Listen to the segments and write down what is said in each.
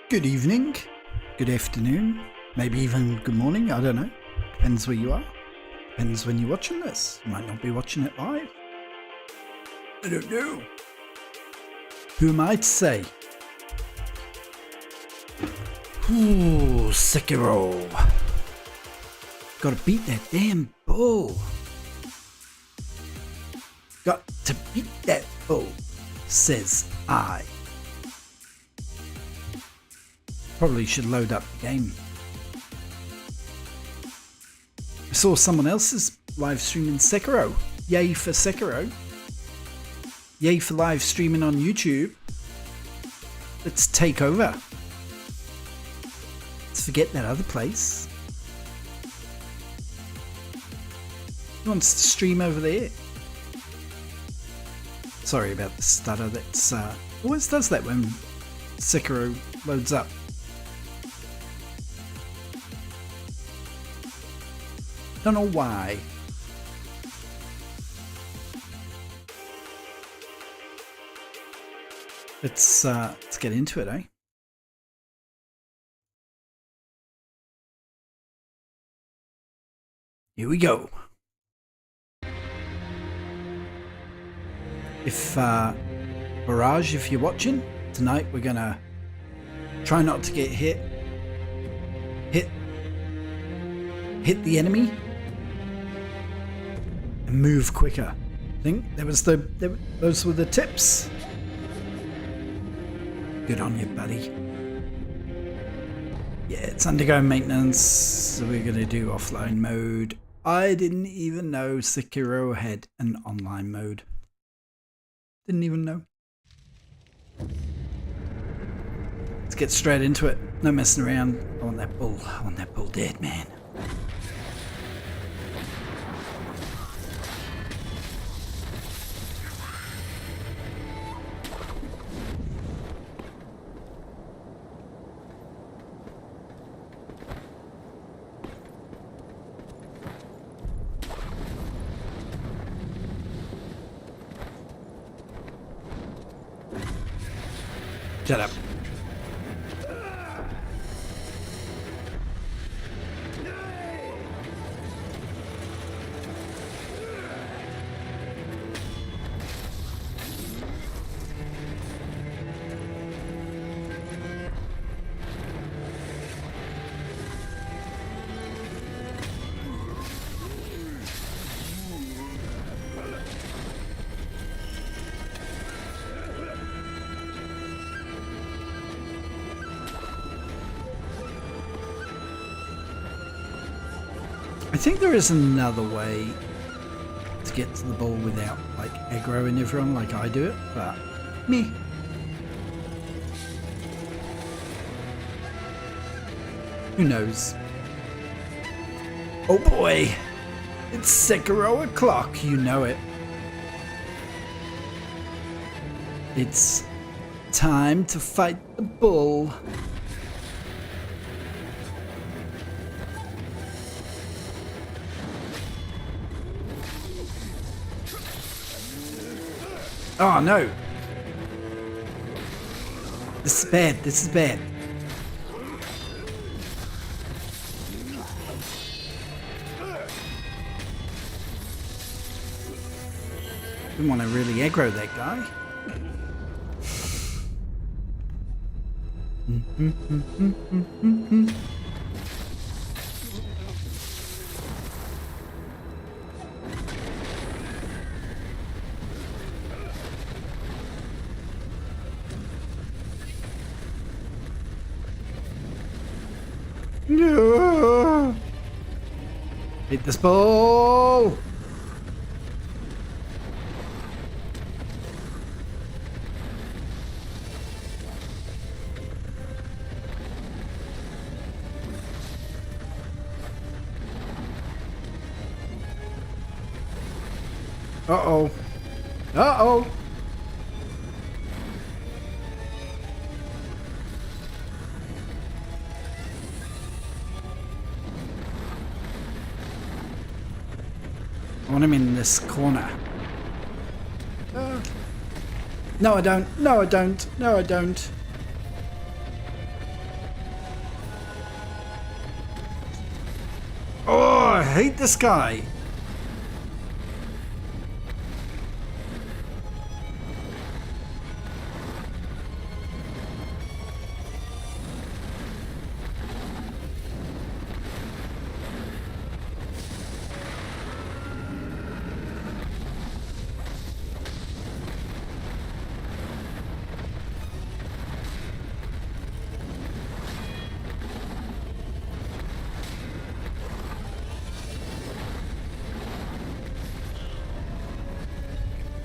Good evening, good afternoon, maybe even good morning, I don't know. Depends where you are. Depends when you're watching this. You might not be watching it live. I don't know. Who am I to say? Ooh, Sekiro. Gotta beat that damn bow. Got to beat that bow, says I. Probably should load up the game. I saw someone else's live streaming Sekiro. Yay for Sekiro. Yay for live streaming on YouTube. Let's take over. Let's forget that other place. Who wants to stream over there? Sorry about the stutter. That's always does that when Sekiro loads up. Don't know why. Let's get into it, eh? Here we go. If Barrage, if you're watching tonight, we're gonna try not to get hit the enemy and move quicker. I think those were the tips. Good on you, buddy. Yeah, it's undergoing maintenance, so we're gonna do offline mode. I didn't even know Sekiro had an online mode. Didn't even know. Let's get straight into it. No messing around. I want that bull. I want that bull dead, man. Shut up. I think there is another way to get to the ball without like aggroing everyone like I do it, but me. Who knows? Oh boy! It's Sekiro o'clock, you know it. It's time to fight the bull. Oh no! This is bad, this is bad. Didn't want to really aggro that guy. No! Hit this ball! Uh-oh. Uh-oh. I want him in this corner. No, I don't. No, I don't. No, I don't. Oh, I hate this guy.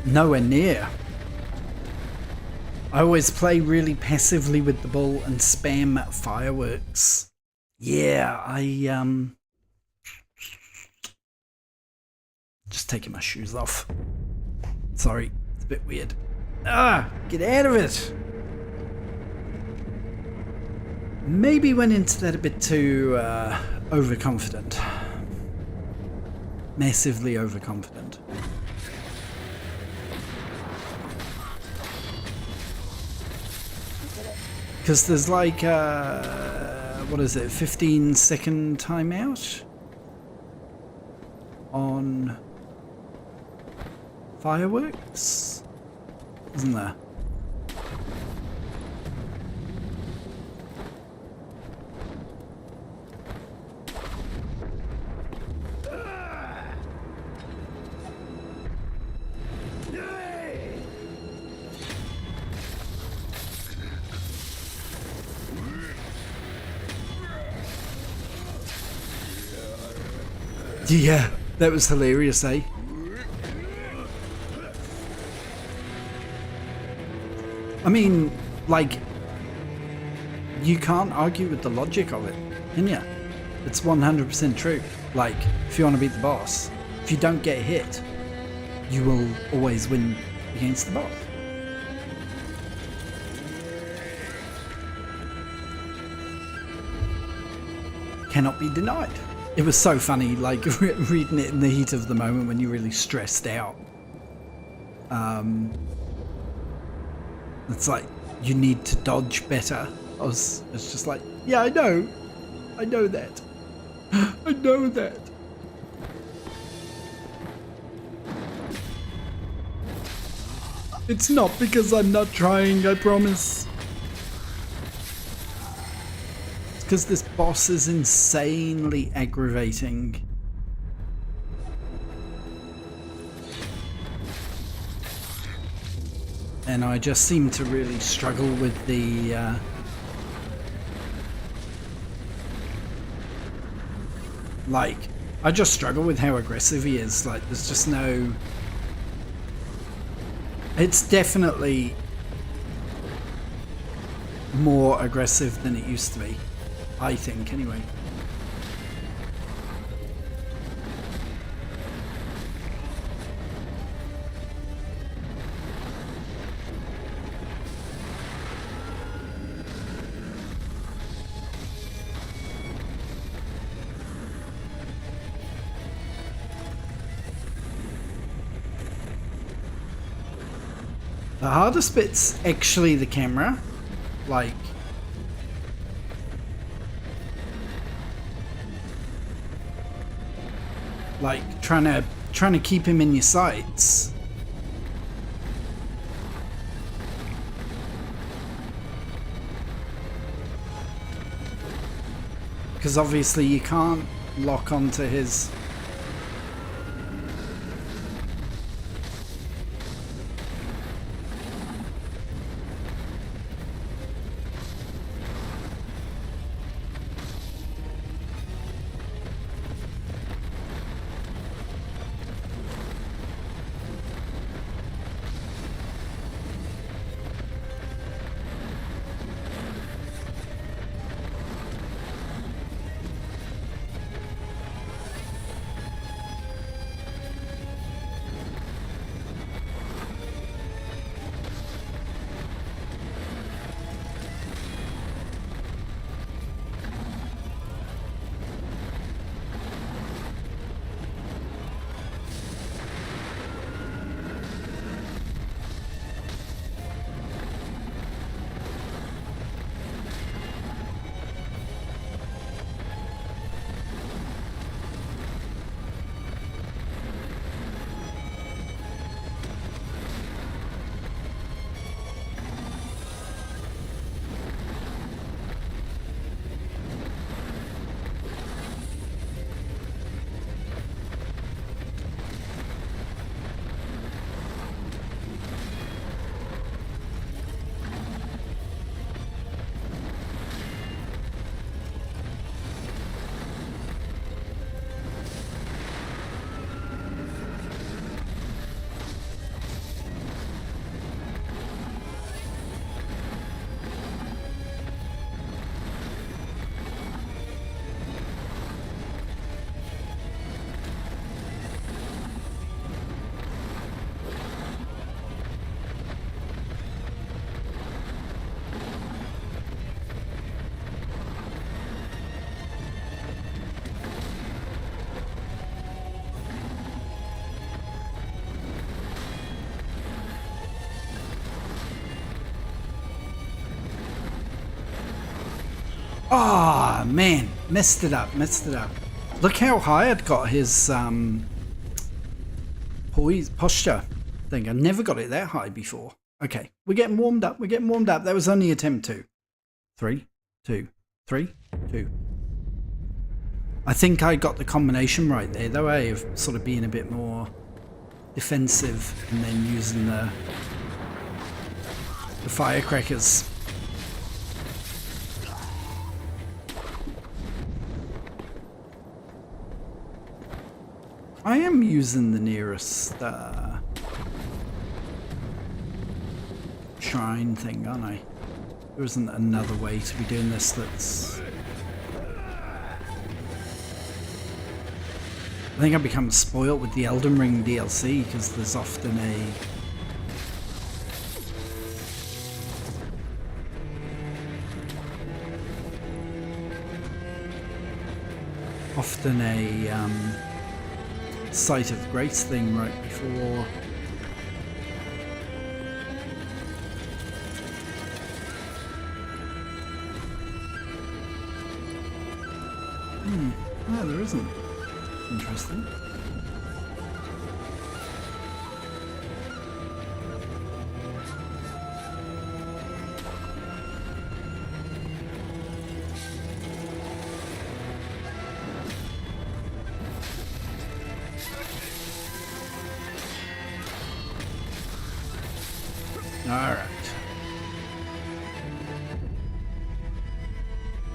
Nowhere near. I always play really passively with the ball and spam fireworks. Yeah, just taking my shoes off. Sorry, it's a bit weird. Ah, get out of it! Maybe went into that a bit too overconfident. Massively overconfident. Because there's like, what is it, 15-second timeout on fireworks? Isn't there? Yeah, that was hilarious, eh? I mean, like, you can't argue with the logic of it, can you? It's 100% true. Like, if you want to beat the boss, if you don't get hit, you will always win against the boss. Cannot be denied. It was so funny, like, reading it in the heat of the moment when you're really stressed out. It's like, you need to dodge better. It's just like, yeah, I know that. I know that. It's not because I'm not trying, I promise. It's because this boss is insanely aggravating. And I just seem to really struggle with the like, I just struggle with how aggressive he is. Like, there's just no... It's definitely more aggressive than it used to be, I think, anyway. The hardest bit's actually the camera, like, trying to keep him in your sights. Because obviously you can't lock onto his... Ah, man, messed it up. Look how high I'd got his posture thing. I never got it that high before. Okay, we're getting warmed up. That was only attempt 2. 3, 2, 3, 2. I think I got the combination right there, though, of sort of being a bit more defensive and then using the firecrackers. I am using the nearest shrine thing, aren't I? There isn't another way to be doing this that's... I think I've become spoilt with the Elden Ring DLC because there's often a Sight of Grace thing right before. No, there isn't. Interesting. Alright.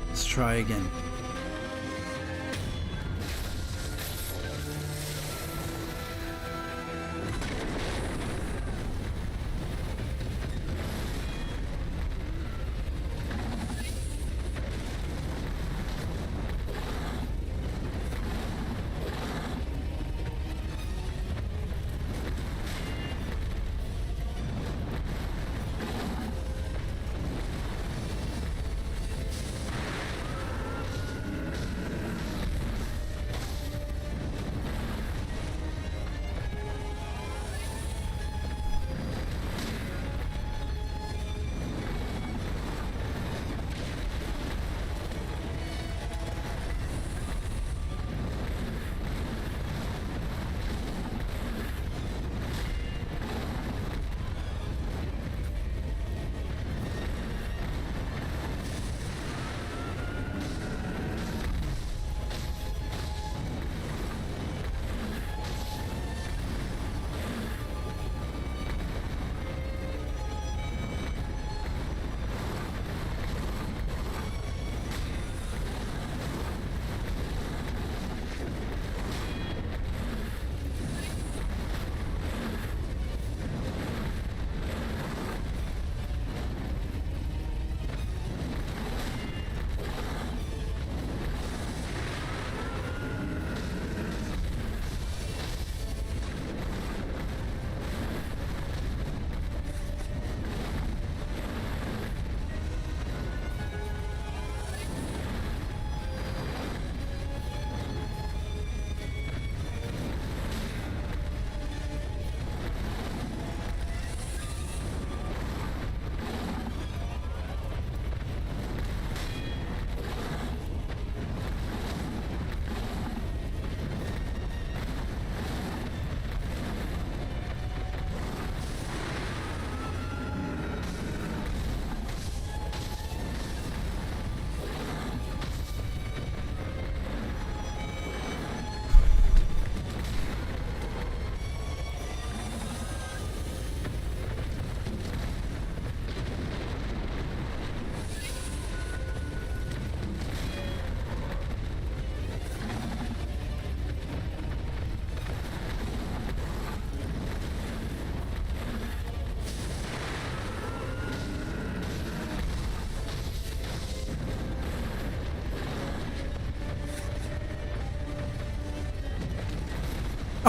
Let's try again.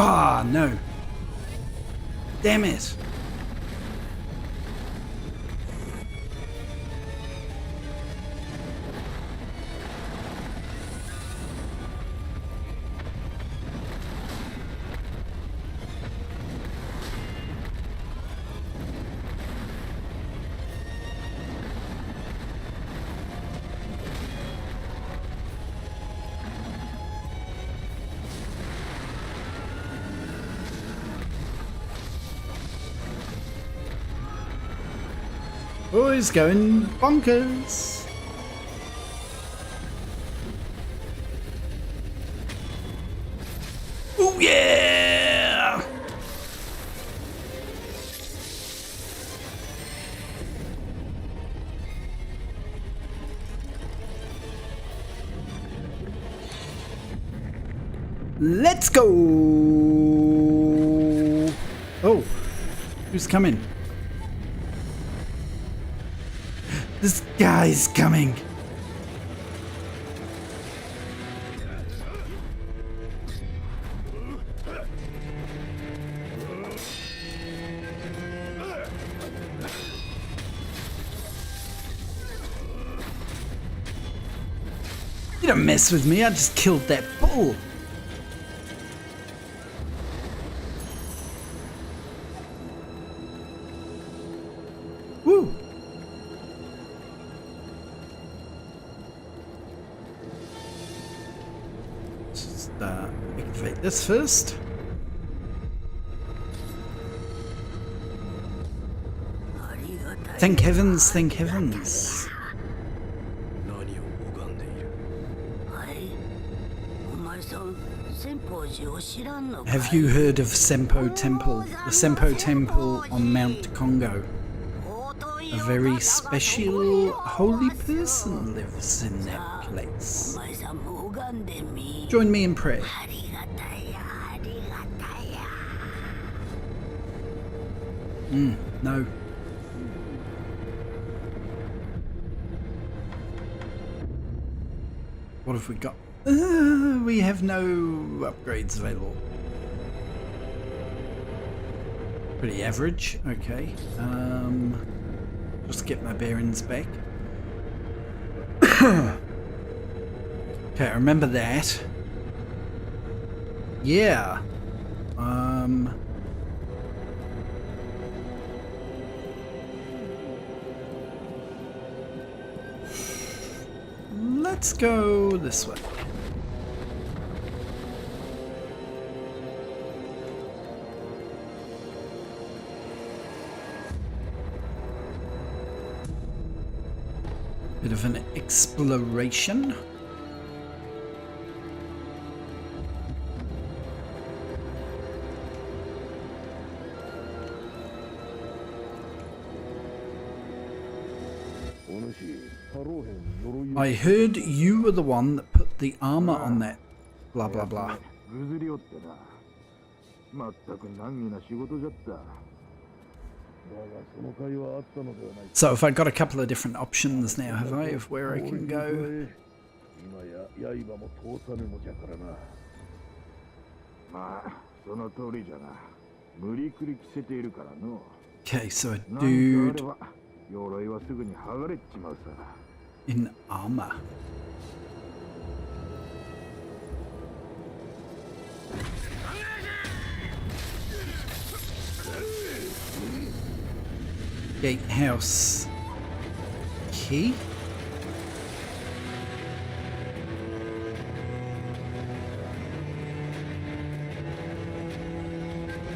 Ah, no. Damn it. Oh, he's going bonkers. Oh, yeah! Let's go! Oh, who's coming? This guy's coming! You don't mess with me, I just killed that bull! Woo! Just activate this first. Thank heavens, thank heavens. Have you heard of Senpo Temple? The Senpo Temple on Mount Congo. A very special holy person lives in that place. Join me in prayer. No. What have we got? We have no upgrades available. Pretty average, okay. Just get my bearings back. Okay, I remember that. Yeah. Let's go this way. Bit of an exploration. I heard you were the one that put the armor on that. Blah blah blah. So if I got a couple of different options now, have I, of where I can go? Okay, so a dude in armor. Gatehouse key.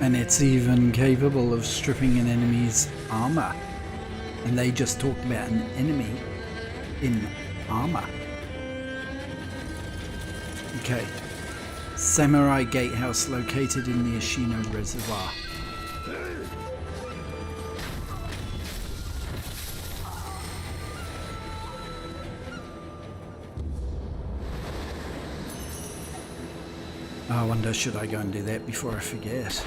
And it's even capable of stripping an enemy's armor. And they just talked about an enemy in armor. Okay. Samurai Gatehouse located in the Ashino Reservoir. I wonder, should I go and do that before I forget?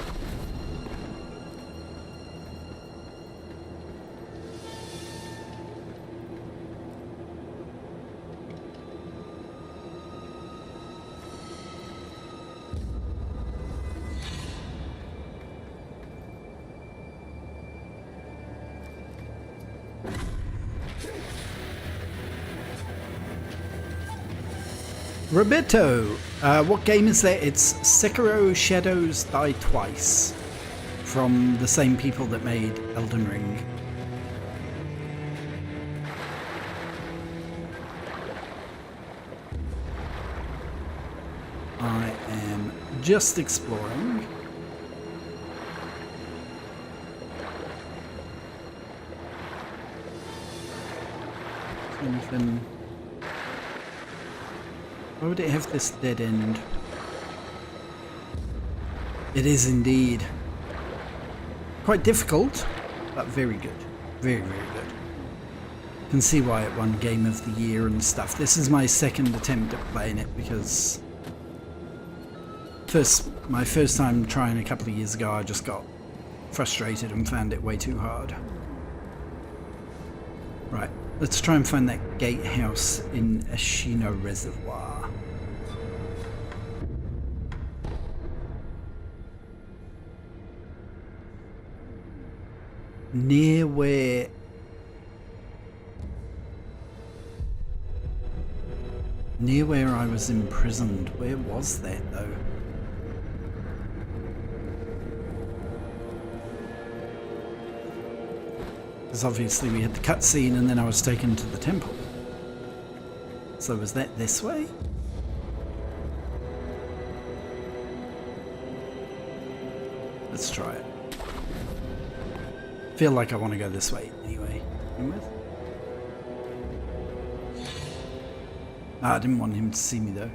Roberto, what game is that? It's Sekiro Shadows Die Twice, from the same people that made Elden Ring. I am just exploring. anything. Why would it have this dead end? It is indeed. Quite difficult, but very good. Very, very good. Can see why it won Game of the Year and stuff. This is my second attempt at playing it because my first time trying a couple of years ago, I just got frustrated and found it way too hard. Right, let's try and find that gatehouse in Ashino Reservoir. Near where... Near where I was imprisoned. Where was that though? Because obviously we had the cutscene and then I was taken to the temple. So was that this way? Let's try it. Feel like I want to go this way anyway. I didn't want him to see me though.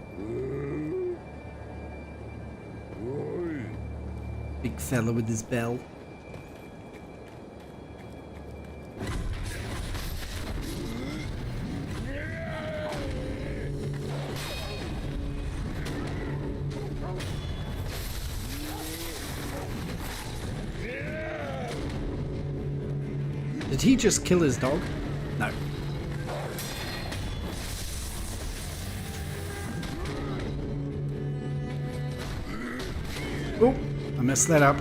Big fella with his bell. Did he just kill his dog? No. Oh, I messed that up.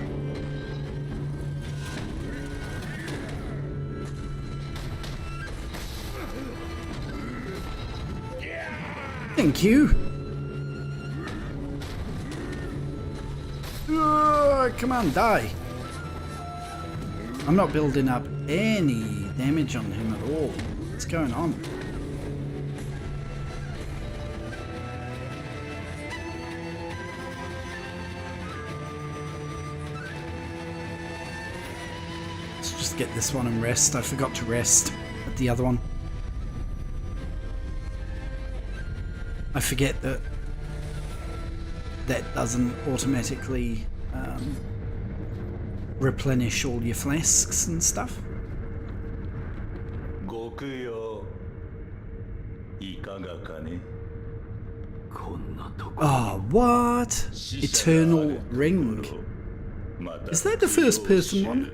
Thank you. Come on, die. I'm not building up any damage on him at all. What's going on? Let's just get this one and rest. I forgot to rest at the other one. I forget that that doesn't automatically replenish all your flasks and stuff. Oh, what? Eternal Ring. Is that the first person one?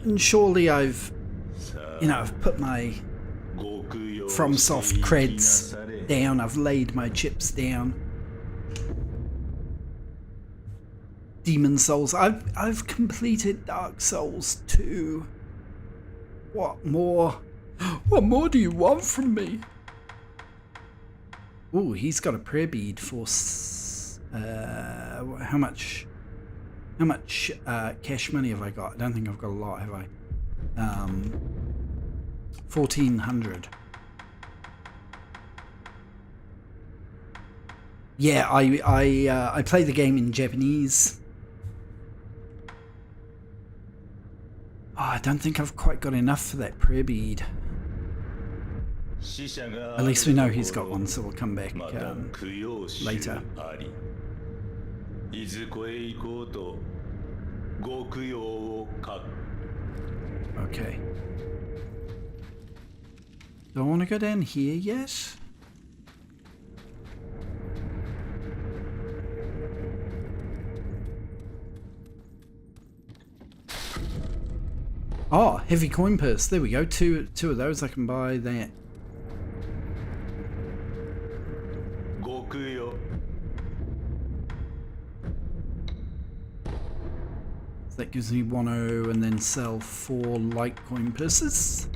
And surely I've put my FromSoft creds down, I've laid my chips down. Demon Souls. I've completed Dark Souls 2. What more? What more do you want from me? Ooh, he's got a prayer bead for how much cash money have I got? I don't think I've got a lot, have I? 1400. Yeah, I play the game in Japanese. Oh, I don't think I've quite got enough for that prayer bead. At least we know he's got one, so we'll come back later. Okay. Do I want to go down here yet? Oh, heavy coin purse. There we go. Two of those. I can buy that. So that gives me 10 and then sell 4 light coin purses.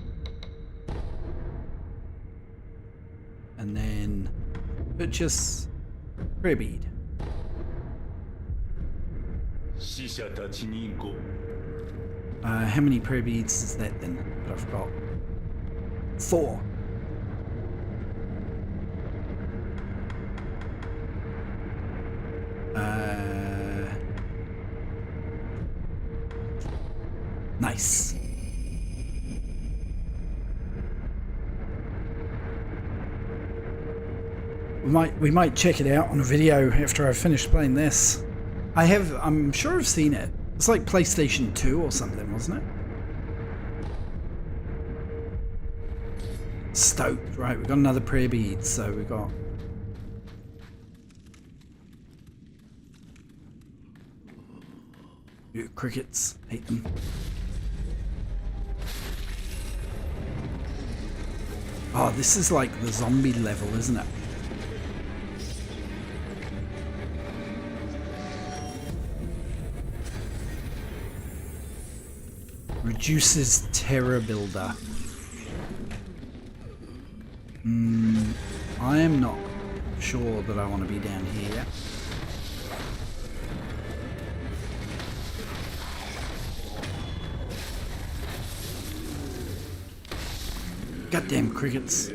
And then purchase prayer bead. How many prayer beads is that then? That I've got 4. Nice. We might check it out on a video after I've finished playing this. I'm sure I've seen it. It's like PlayStation 2 or something, wasn't it? Stoked. Right, we've got another prayer bead, so we've got... Ew, crickets. Hate them. Oh, this is like the zombie level, isn't it? Reduces terror builder. I am not sure that I want to be down here yet. Goddamn crickets.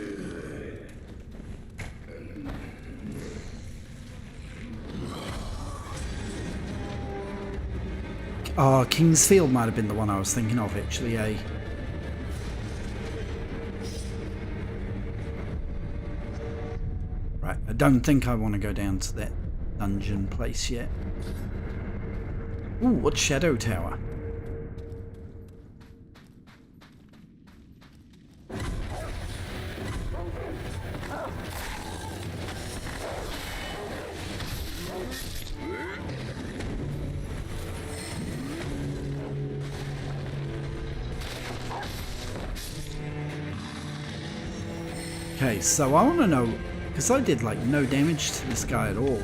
Oh, Kingsfield might have been the one I was thinking of, actually, eh? Right, I don't think I want to go down to that dungeon place yet. Ooh, what's Shadow Tower? Okay, so I want to know, because I did like no damage to this guy at all.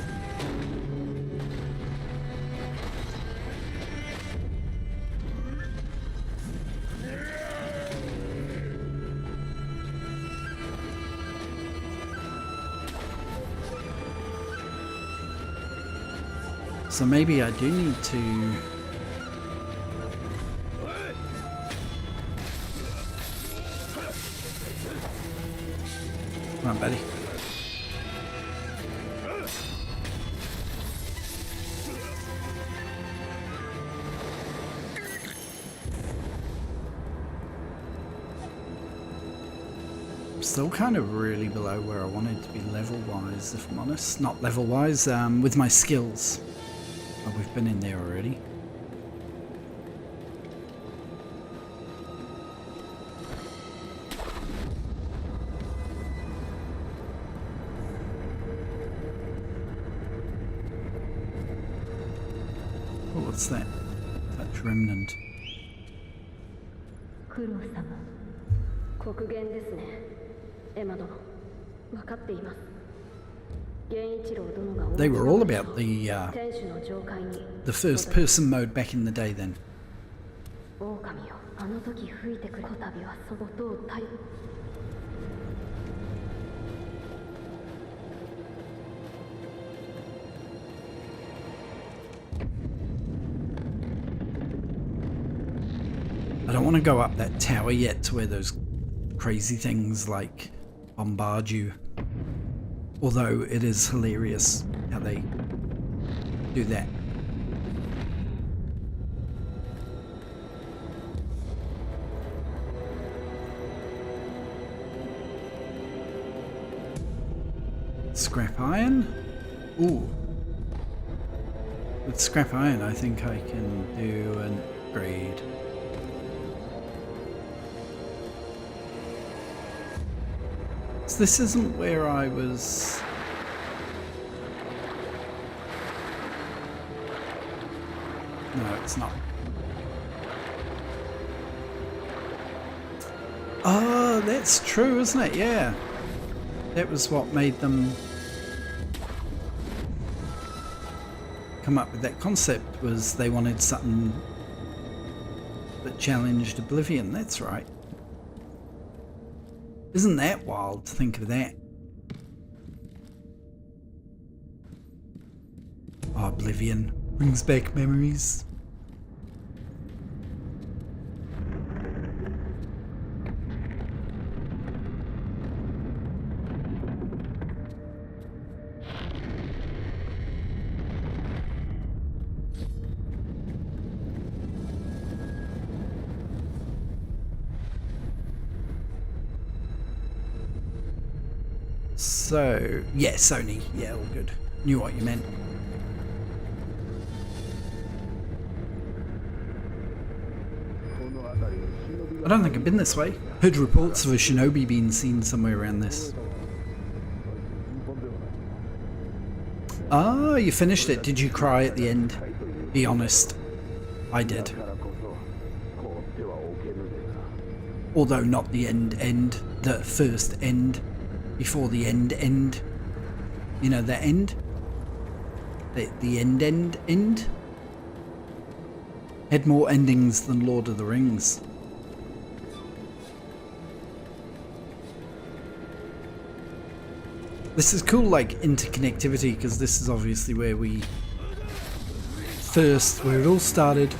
So maybe I do need to... Come on, buddy. I'm still kind of really below where I wanted to be level-wise, if I'm honest. Not level-wise, with my skills. Oh, we've been in there already. What's that? Touch remnant. They were all about the first person mode back in the day then. I don't want to go up that tower yet to where those crazy things like bombard you. Although it is hilarious how they do that. Scrap iron? Ooh. With scrap iron I think I can do an upgrade. So this isn't where I was... No, it's not. Oh, that's true, isn't it? Yeah. That was what made them come up with that concept, was they wanted something that challenged Oblivion. That's right. Isn't that wild to think of that? Oh, Oblivion brings back memories. So, yeah, Sony. Yeah, all good. Knew what you meant. I don't think I've been this way. Heard reports of a shinobi being seen somewhere around this. Ah, you finished it. Did you cry at the end? Be honest. I did. Although not the end. The first end. Before the end. You know, the end? The end? Had more endings than Lord of the Rings. This is cool, like, interconnectivity, because this is obviously where where it all started.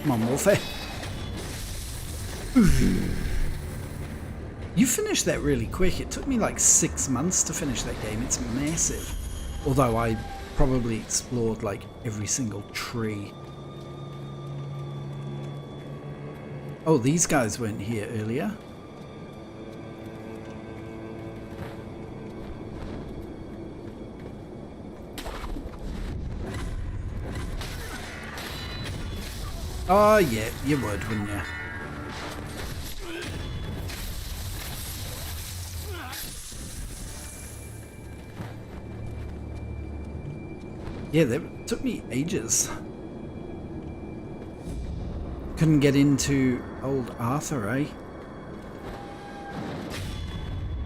Come on, Wolfie. You finished that really quick. It took me like 6 months to finish that game. It's massive. Although I probably explored like every single tree. Oh, these guys weren't here earlier. Oh yeah, you would, wouldn't you? Yeah, that took me ages. Couldn't get into old Arthur, eh?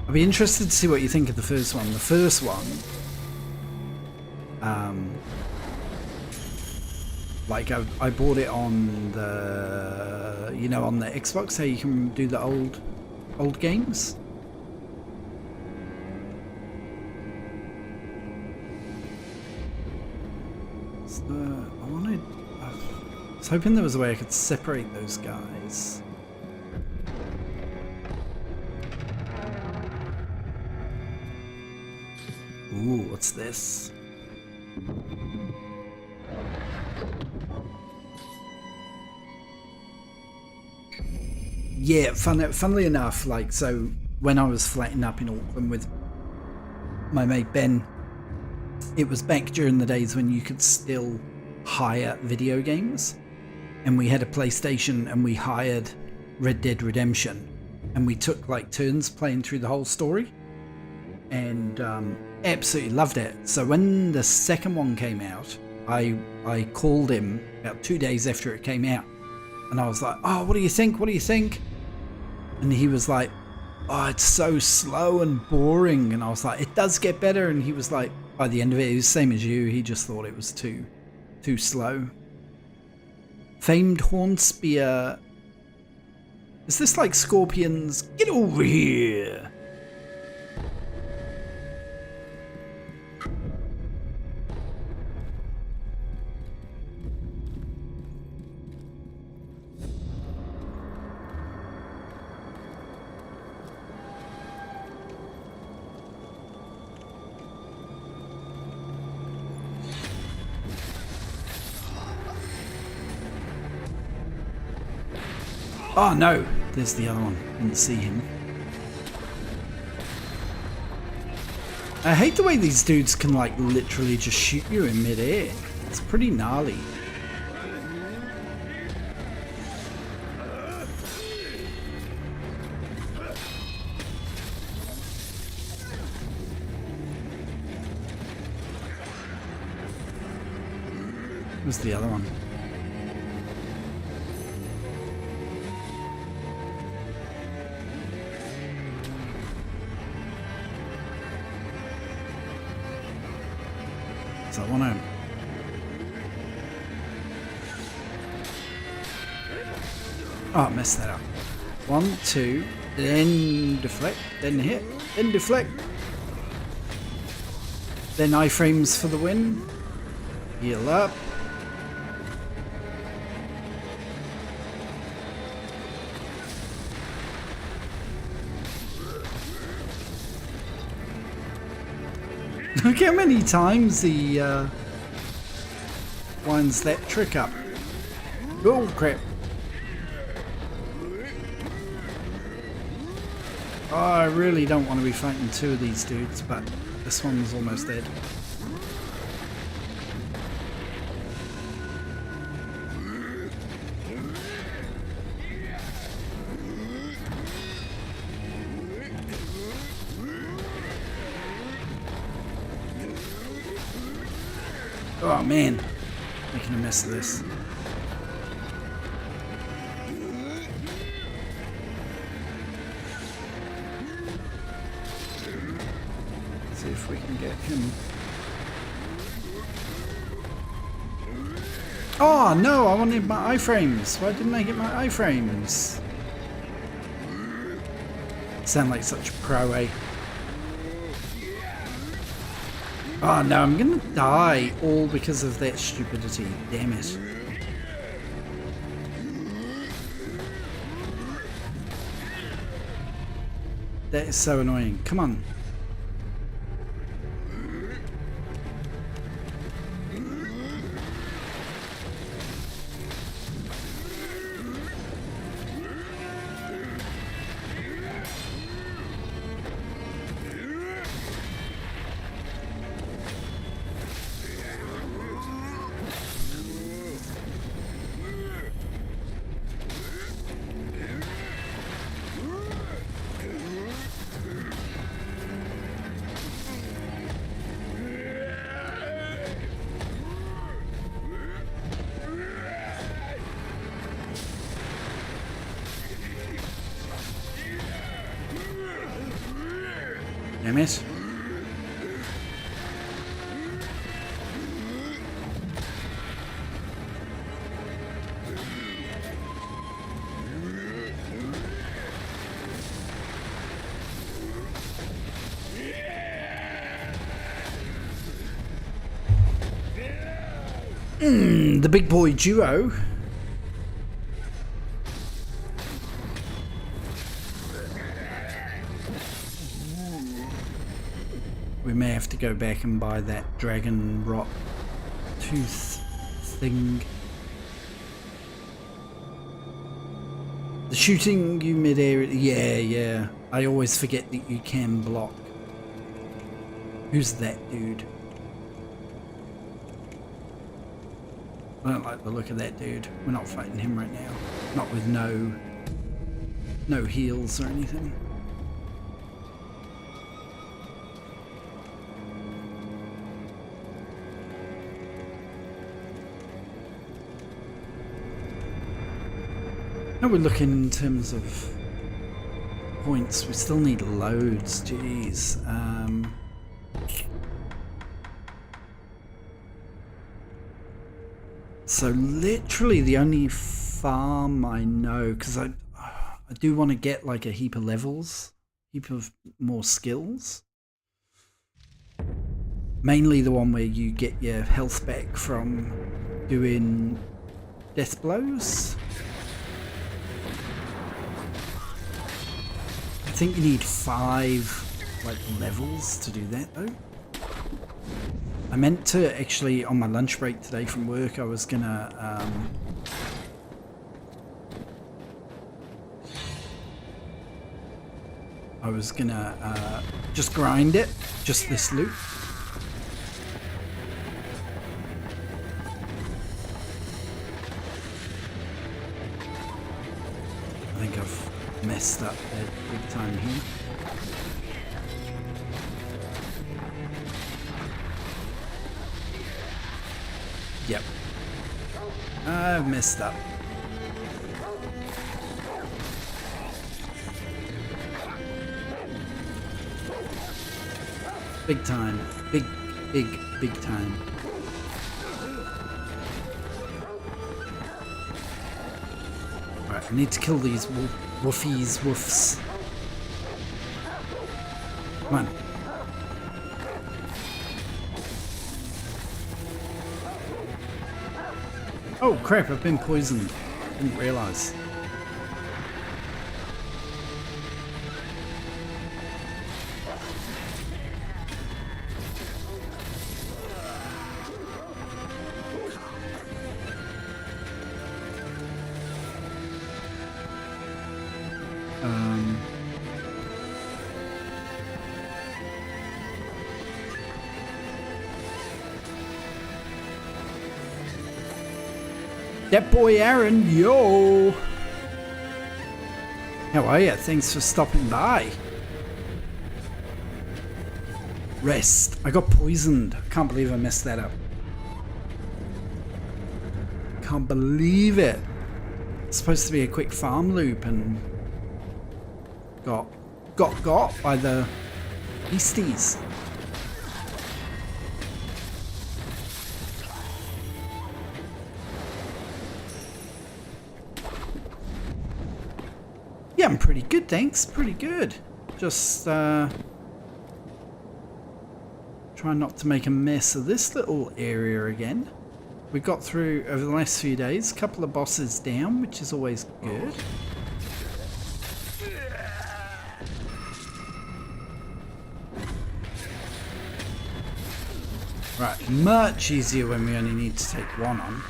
I'd be interested to see what you think of the first one. The first one, like I bought it on the, you know, on the Xbox, how you can do the old games. I was hoping there was a way I could separate those guys. Ooh, what's this? Yeah, funnily enough, like, so when I was flatting up in Auckland with my mate Ben, it was back during the days when you could still hire video games, and we had a PlayStation and we hired Red Dead Redemption, and we took like turns playing through the whole story, and absolutely loved it. So when the second one came out, I called him about 2 days after it came out, and I was like, oh, what do you think? And he was like, oh, it's so slow and boring. And I was like, it does get better. And he was like, by the end of it, he was the same as you. He just thought it was too slow. Famed Hornspear. Is this like Scorpions? Get over here. Oh no, there's the other one. Didn't see him. I hate the way these dudes can like literally just shoot you in midair. It's pretty gnarly. Where's the other one? So I want to... Oh, I messed that up. 1, 2, then deflect, then hit, then deflect. Then iframes for the win. Heal up. Look how many times he winds that trick up. Oh crap. Oh, I really don't want to be fighting two of these dudes, but this one's almost dead. Oh man, making a mess of this. See if we can get him. Oh no, I wanted my iframes. Why didn't I get my iframes? Sound like such a pro, eh? Oh no, I'm gonna die all because of that stupidity. Damn it. That is so annoying. Come on. Damn it. The big boy duo. We may have to go back and buy that dragon rot tooth thing. The shooting you mid-air, yeah. I always forget that you can block. Who's that dude? I don't like the look of that dude. We're not fighting him right now. Not with no heals or anything. Now we're looking in terms of points. We still need loads. Jeez. So literally the only farm I know, because I do want to get like a heap of levels, heap of more skills. Mainly the one where you get your health back from doing death blows. I think you need 5 like levels to do that though. I meant to actually, on my lunch break today from work, I was gonna just grind it, just this loop. I think I've messed up big time here. Yep. I've messed up. Big time. Big time. Alright, I need to kill these woofs. Come on. Oh crap, I've been poisoned. Didn't realise. That boy Aaron, yo! How are you? Thanks for stopping by. Rest. I got poisoned. I can't believe I messed that up. Can't believe it. It's supposed to be a quick farm loop and got by the beasties. Yeah, I'm pretty good, thanks. Pretty good. Just try not to make a mess of this little area again. We got through over the last few days a couple of bosses down, which is always good. Right, much easier when we only need to take one on.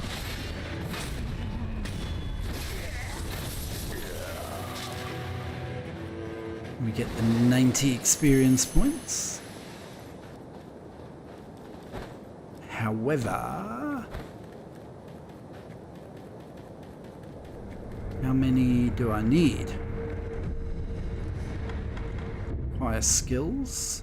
We get the 90 experience points. However, how many do I need? Acquire skills.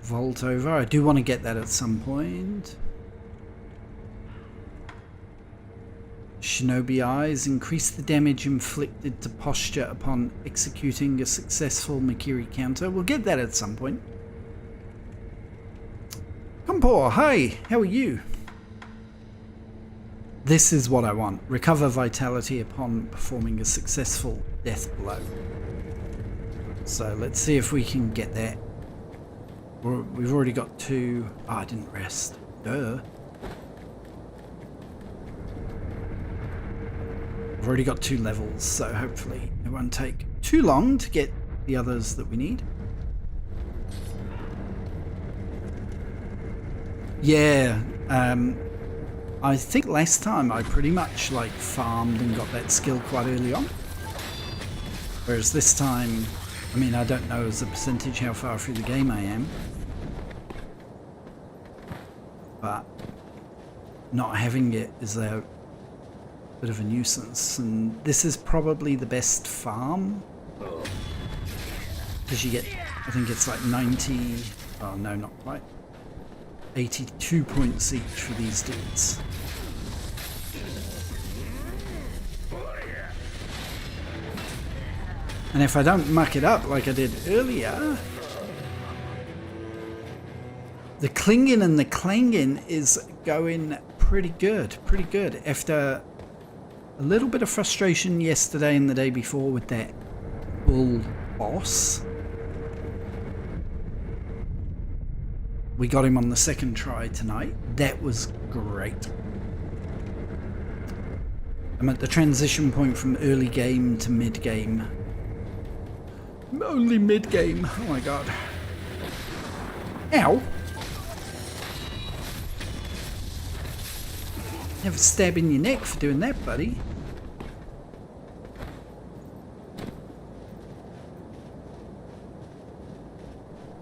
Vault over. I do want to get that at some point. Shinobi Eyes increase the damage inflicted to posture upon executing a successful Makiri counter. We'll get that at some point. Compor, hi, how are you? This is what I want. Recover vitality upon performing a successful death blow. So let's see if we can get that. We've already got 2. Oh, I didn't rest. Duh. We've already got 2 levels, so hopefully it won't take too long to get the others that we need. Yeah, I think last time I pretty much like farmed and got that skill quite early on. Whereas this time, I mean, I don't know as a percentage how far through the game I am. But not having it is a bit of a nuisance, and this is probably the best farm because you get, I think it's like 90, oh no, not quite, 82 points each for these dudes. And if I don't muck it up like I did earlier, the clinging and the clanging is going pretty good, after a little bit of frustration yesterday and the day before with that bull boss. We got him on the second try tonight. That was great. I'm at the transition point from early game to mid game. Only mid game. Oh my god. Ow. Have a stab in your neck for doing that, buddy.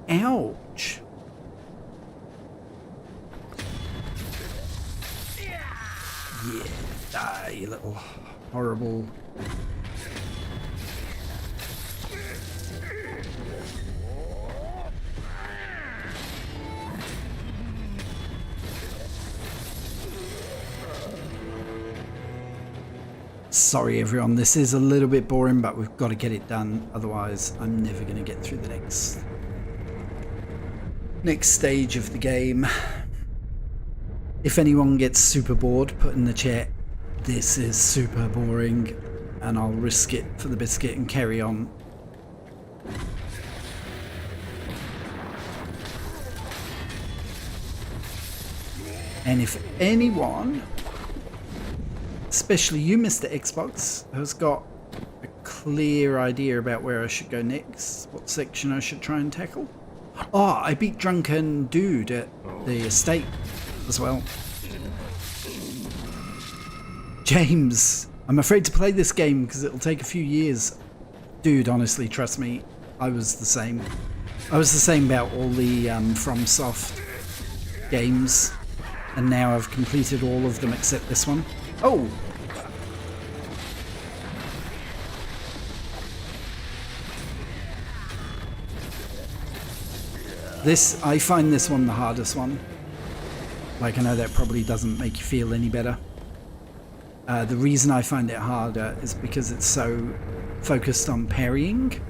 Ouch. Yeah, die, you little horrible. Sorry everyone, this is a little bit boring, but we've got to get it done, otherwise I'm never going to get through the next stage of the game. If anyone gets super bored, put in the chat, this is super boring, and I'll risk it for the biscuit and carry on. And if anyone, especially you, Mr. Xbox, has got a clear idea about where I should go next, what section I should try and tackle. Oh, I beat Drunken Dude at the estate as well. James, I'm afraid to play this game because it'll take a few years. Dude, honestly, trust me, I was the same. I was the same about all the FromSoft games, and now I've completed all of them except this one. Oh! I find this one the hardest one. Like, I know that probably doesn't make you feel any better. The reason I find it harder is because it's so focused on parrying.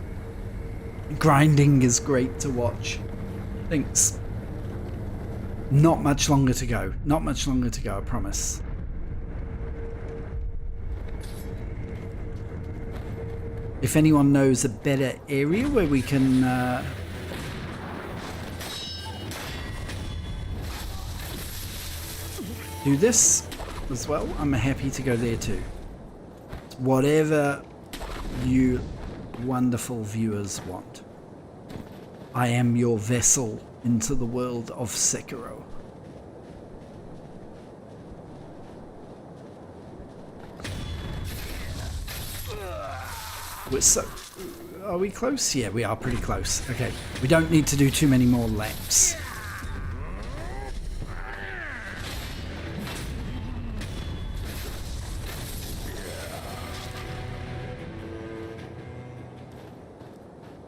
Grinding is great to watch. Thanks. Not much longer to go. Not much longer to go, I promise. If anyone knows a better area where we can do this as well, I'm happy to go there too. Whatever you wonderful viewers want. I am your vessel into the world of Sekiro. Are we close? Yeah, we are pretty close. Okay, we don't need to do too many more laps.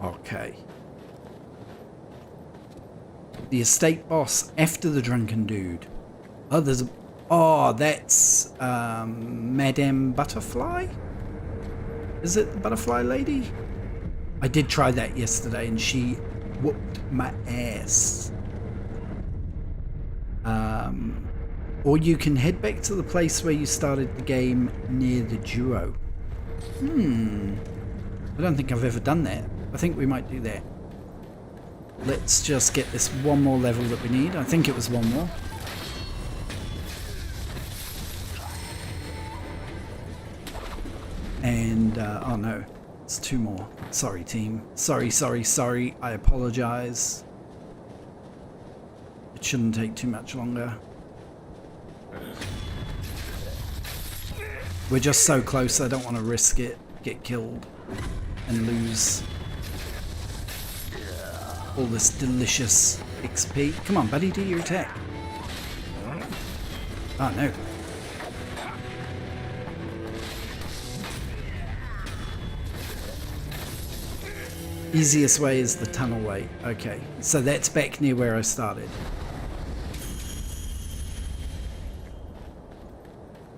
Okay. The estate boss after the drunken dude. Oh, there's a... Oh, that's Madame Butterfly? Is it the butterfly lady? I did try that yesterday and she whooped my ass. Or you can head back to the place where you started the game near the duo. I don't think I've ever done that. I think we might do that. Let's just get this one more level that we need. I think it was one more. And, oh no, it's two more. Sorry, team. Sorry. I apologize. It shouldn't take too much longer. We're just so close, I don't want to risk it, get killed, and lose all this delicious XP. Come on, buddy, do your attack. Oh, no. Easiest way is the tunnel way. Okay, so that's back near where I started.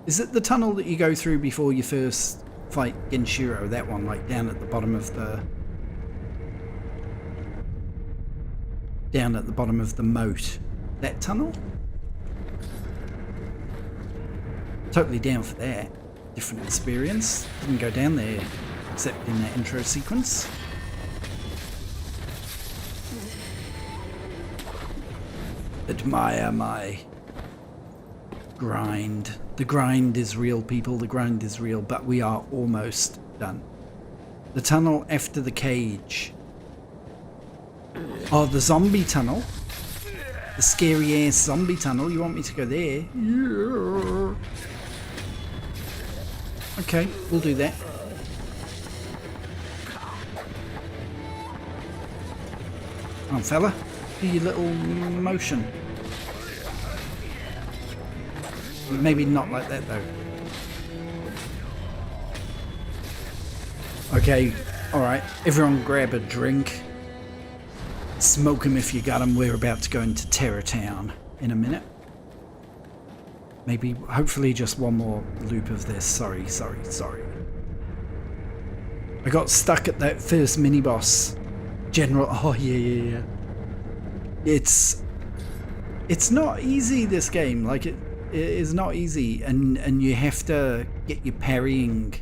Is it the tunnel that you go through before you first fight Genshiro? That one, like down at the bottom of the... Down at the bottom of the moat. That tunnel? Totally down for that. Different experience. Didn't go down there except in that intro sequence. Admire my grind. The grind is real, people. The grind is real, but we are almost done. The tunnel after the cage. Oh, the zombie tunnel. The scary ass zombie tunnel. You want me to go there? Yeah. Okay, we'll do that. Come on, fella. Do your little motion. Maybe not like that though. Okay, alright. Everyone grab a drink. Smoke them if you got them. We're about to go into Terror Town in a minute. Maybe, hopefully just one more loop of this. Sorry. I got stuck at that first mini-boss. General, oh yeah. It's not easy, this game. Like, it is not easy, and you have to get your parrying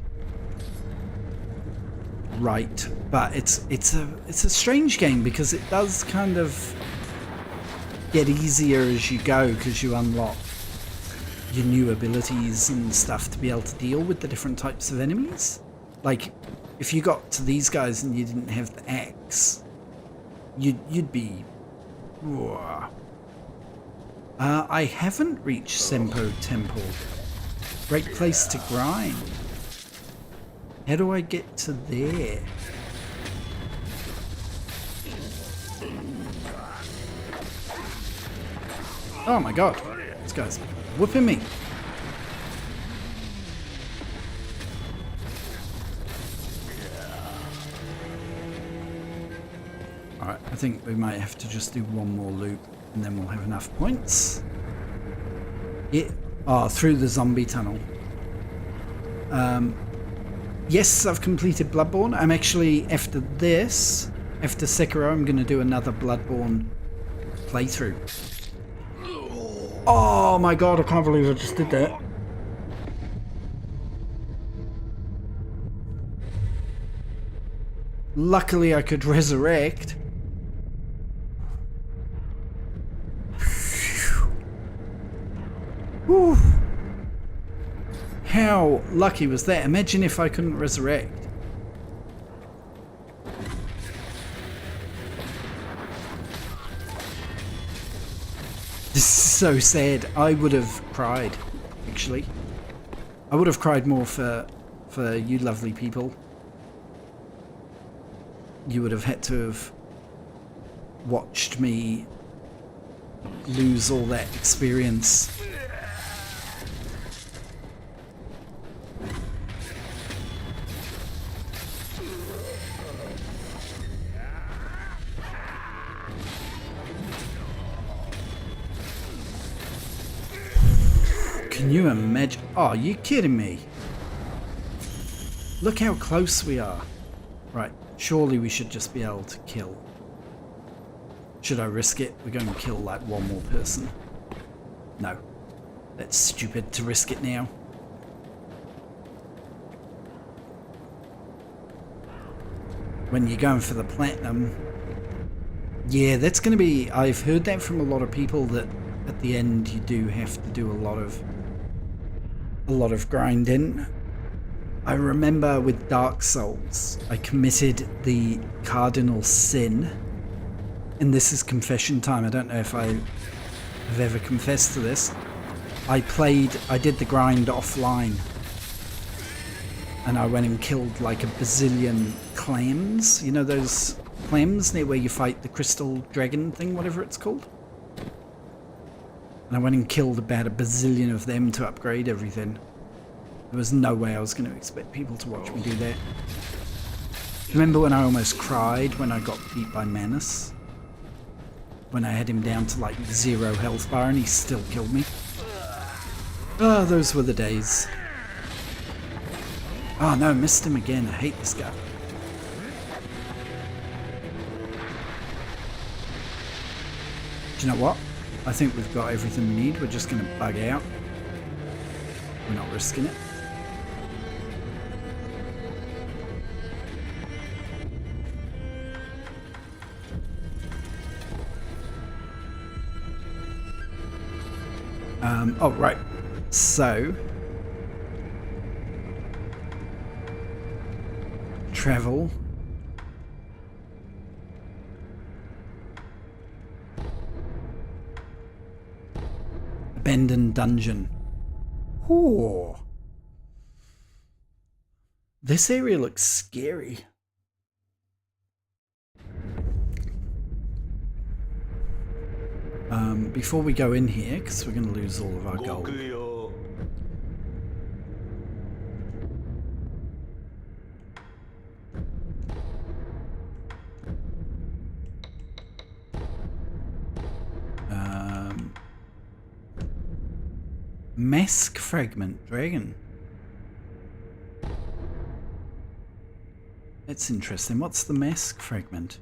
right. But it's a strange game because it does kind of get easier as you go because you unlock your new abilities and stuff to be able to deal with the different types of enemies. Like, if you got to these guys and you didn't have the axe, you'd be... I haven't reached Senpo Temple. Great place to grind. How do I get to there? Oh my god. This guy's whooping me. Alright, I think we might have to just do one more loop and then we'll have enough points. Through the zombie tunnel. Yes, I've completed Bloodborne. I'm actually, after this, after Sekiro, I'm going to do another Bloodborne playthrough. Oh my god, I can't believe I just did that. Luckily I could resurrect. Whew. How lucky was that? Imagine if I couldn't resurrect. This is so sad. I would have cried, actually. I would have cried more for you lovely people. You would have had to have watched me lose all that experience. Can you imagine? Oh, are you kidding me? Look how close we are. Right, surely we should just be able to kill. Should I risk it? We're going to kill like one more person. No, that's stupid to risk it now. When you're going for the platinum. Yeah, that's going to be... I've heard that from a lot of people that at the end you do have to do a lot of grinding. I remember with Dark Souls, I committed the cardinal sin, and this is confession time. I don't know if I have ever confessed to this. I did the grind offline, and I went and killed like a bazillion clams. You know those clams near where you fight the crystal dragon thing, whatever it's called? And I went and killed about a bazillion of them to upgrade everything. There was no way I was going to expect people to watch me do that. Remember when I almost cried when I got beat by Manus? When I had him down to like 0 health bar and he still killed me. Oh, those were the days. Oh no, missed him again. I hate this guy. Do you know what? I think we've got everything we need. We're just going to bug out. We're not risking it. Oh, right. So, travel. Abandoned dungeon. Ooh. This area looks scary. Before we go in here, because we're going to lose all of our gold. Mask fragment dragon. That's interesting. What's the mask fragment?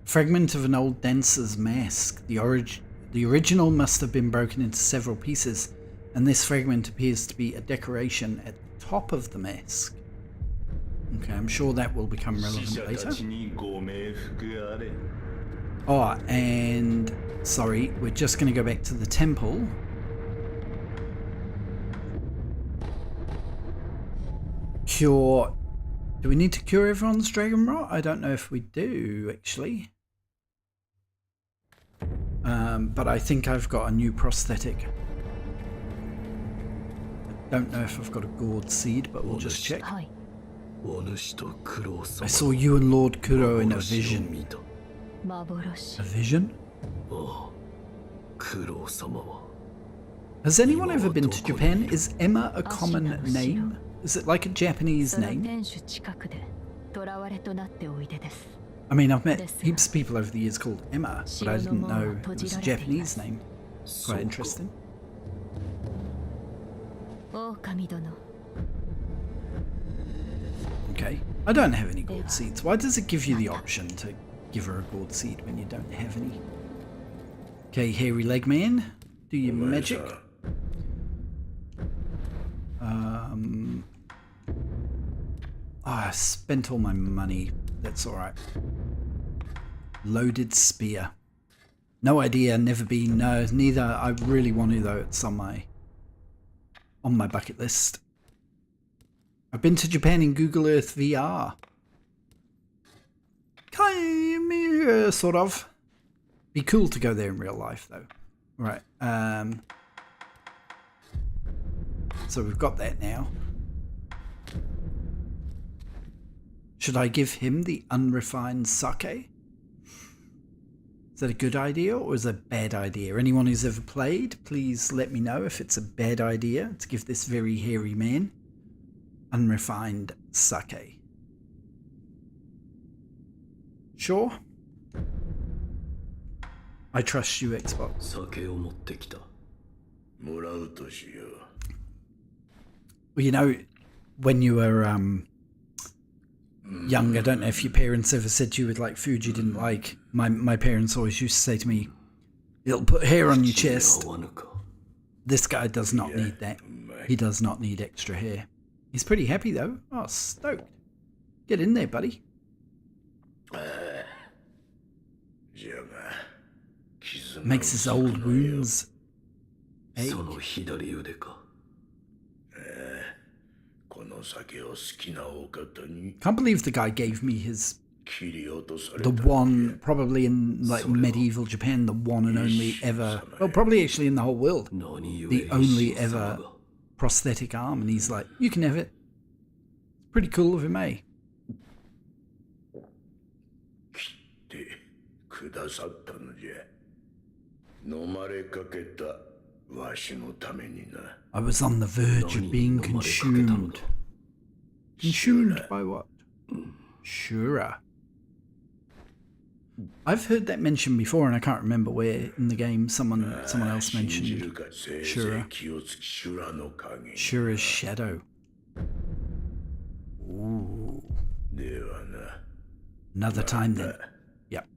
Fragment of an old dancer's mask. The original must have been broken into several pieces, and this fragment appears to be a decoration at the top of the mask. Okay, I'm sure that will become relevant later. Oh, and sorry, we're just going to go back to the temple. Cure. Do we need to cure everyone's dragon rot? I don't know if we do, actually. But I think I've got a new prosthetic. I don't know if I've got a gourd seed, but we'll just check. I saw you and Lord Kuro in a vision. A vision? Has anyone ever been to Japan? Is Emma a common name? Is it like a Japanese name? I mean, I've met heaps of people over the years called Emma, but I didn't know it was a Japanese name. Quite interesting. Okay, I don't have any gourd seeds. Why does it give you the option to give her a gourd seed when you don't have any? Okay, hairy leg man, do your magic. I spent all my money. That's alright. Loaded spear. No idea, never been, no, neither. I really want to though, it's on my bucket list. I've been to Japan in Google Earth VR. Kind of, sort of. Be cool to go there in real life though. Right, so we've got that now. Should I give him the unrefined sake? Is that a good idea or is it a bad idea? Anyone who's ever played, please let me know if it's a bad idea to give this very hairy man unrefined sake. Sure? I trust you, Xbox. Well, you know, when you were young, I don't know if your parents ever said to you with like food you didn't like. My parents always used to say to me, it'll put hair on your chest. This guy does not need that. He does not need extra hair. He's pretty happy though. Oh, stoked. Get in there, buddy. Makes his old wounds ache. Can't believe the guy gave me the one, probably in like medieval Japan, the one and only ever, well, probably actually in the whole world, the only ever prosthetic arm, and he's like, you can have it. Pretty cool of him, eh? I was on the verge of being consumed. Consumed by what? Shura. I've heard that mentioned before, and I can't remember where in the game someone else mentioned Shura. Shura's shadow. Ooh. Another time then. Yep.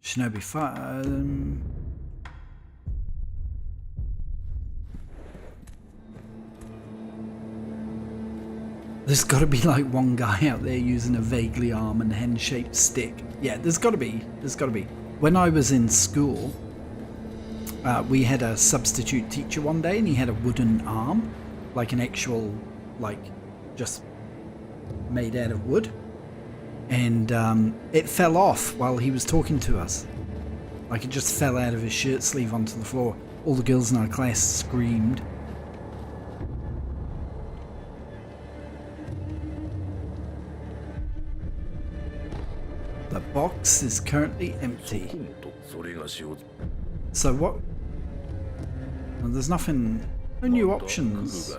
Shinobi Fire. There's got to be like one guy out there using a vaguely arm and hand-shaped stick. Yeah, there's got to be. There's got to be. When I was in school, we had a substitute teacher one day, and he had a wooden arm, like an actual, like, just made out of wood. And it fell off while he was talking to us. Like it just fell out of his shirt sleeve onto the floor. All the girls in our class screamed. The box is currently empty. So what? Well, there's nothing, no new options.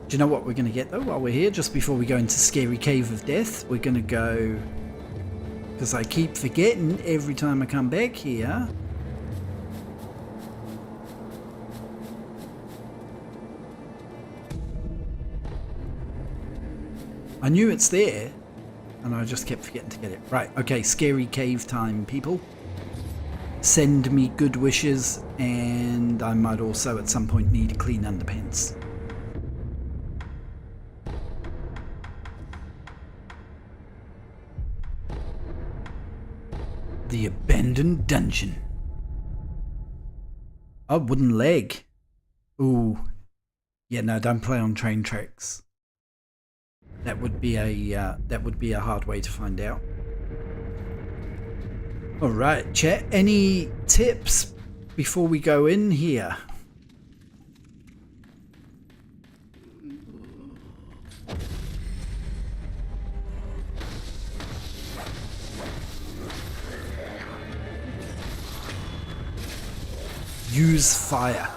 Do you know what we're going to get though while we're here? Just before we go into Scary Cave of Death, we're going to go, because I keep forgetting every time I come back here. I knew it's there, and I just kept forgetting to get it. Right, okay, Scary Cave time, people. Send me good wishes, and I might also at some point need clean underpants. The abandoned dungeon. A wooden leg. Ooh. Yeah, no, don't play on train tracks. That would be a hard way to find out. All right, chat. Any tips before we go in here? Use fire.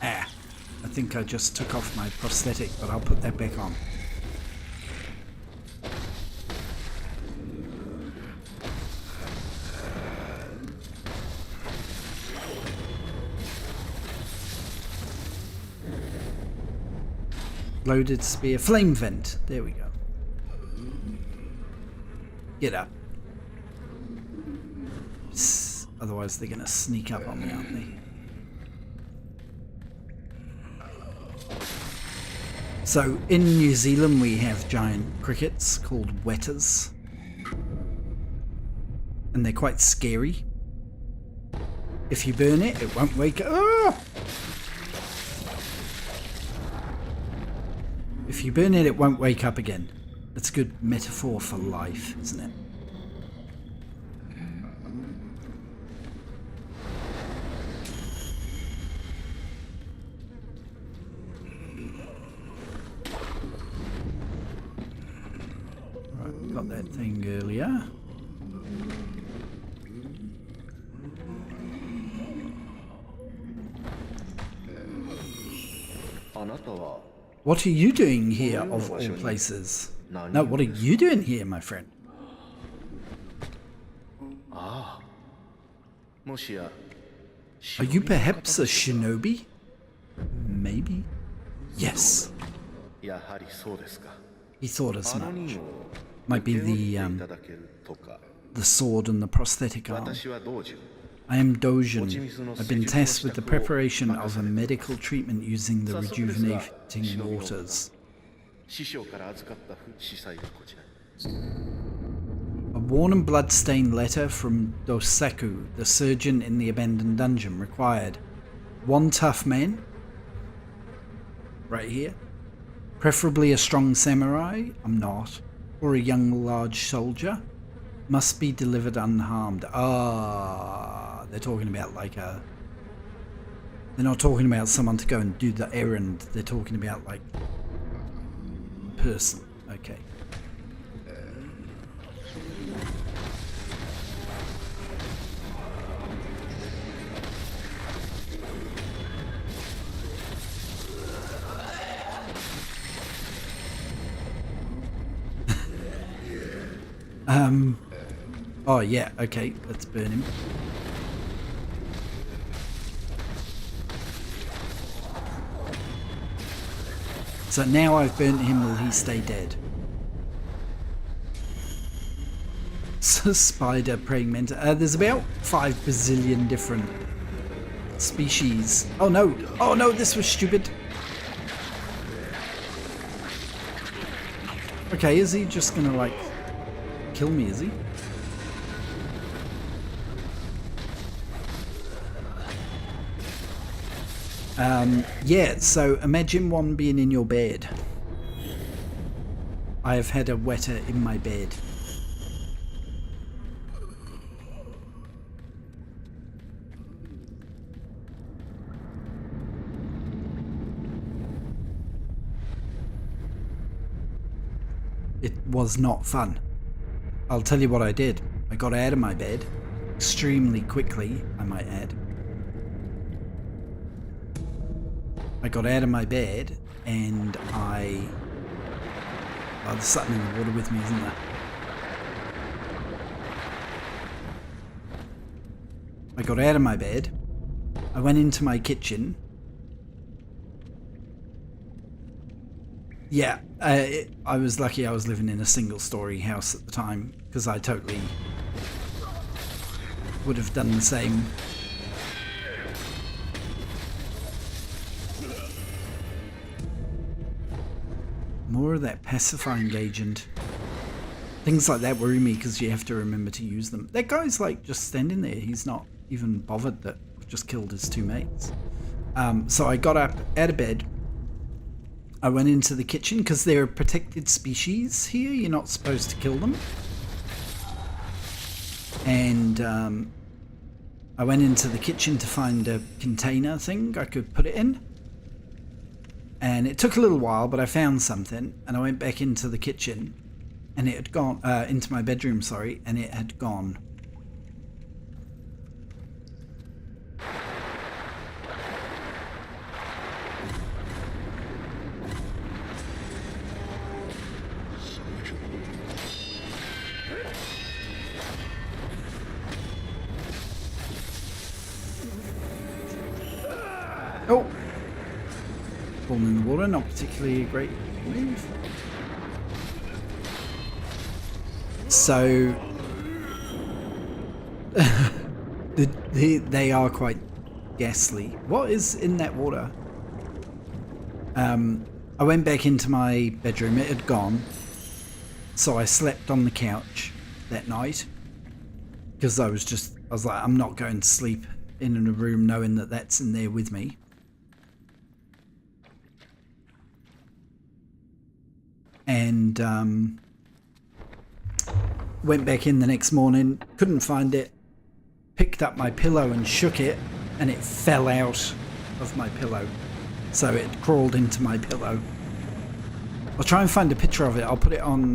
Ah, I think I just took off my prosthetic, but I'll put that back on. Loaded spear. Flame vent. There we go. Get up. Otherwise they're going to sneak up on me, aren't they? So in New Zealand we have giant crickets called wetters. And they're quite scary. If you burn it, it won't wake up. Oh! If you burn it, it won't wake up again. That's a good metaphor for life, isn't it? Right, got that thing earlier. What are you doing here, of all places? No, what are you doing here, my friend? Are you perhaps a shinobi? Maybe? Yes. He thought as much. Might be the sword and the prosthetic arm. I am Dojin. I've been tasked with the preparation of a medical treatment using the rejuvenating waters. A worn and blood-stained letter from Dosaku, the surgeon in the abandoned dungeon, required one tough man, right here, preferably a strong samurai, I'm not, or a young large soldier, must be delivered unharmed. Ah, they're talking about like a... They're not talking about someone to go and do the errand, they're talking about like a person. Okay. Oh yeah, okay, let's burn him. So now I've burnt him, will he stay dead? So spider, praying mantis. There's about 5 bazillion different species. Oh no, this was stupid. Okay, is he just gonna like kill me, is he? Yeah, so imagine one being in your bed. I have had a wetter in my bed. It was not fun. I'll tell you what I did. I got out of my bed extremely quickly, I might add. I got out of my bed and I... Oh, there's something in the water with me, isn't there? I got out of my bed. I went into my kitchen. Yeah, I was lucky I was living in a single-story house at the time, because I totally would have done the same. More of that pacifying agent. Things like that worry me because you have to remember to use them. That guy's like just standing there. He's not even bothered that I've just killed his 2 mates. So I got up out of bed. I went into the kitchen because they're a protected species here. You're not supposed to kill them. And I went into the kitchen to find a container thing I could put it in. And it took a little while, but I found something, and I went back into the kitchen, and it had gone, into my bedroom, sorry, and it had gone. Oh! Falling in the water, not particularly a great move. So... they are quite ghastly. What is in that water? I went back into my bedroom. It had gone. So I slept on the couch that night. Because I was like, I'm not going to sleep in a room knowing that that's in there with me. And went back in the next morning, couldn't find it, picked up my pillow and shook it, and it fell out of my pillow. So it crawled into my pillow. I'll try and find a picture of it. I'll put it on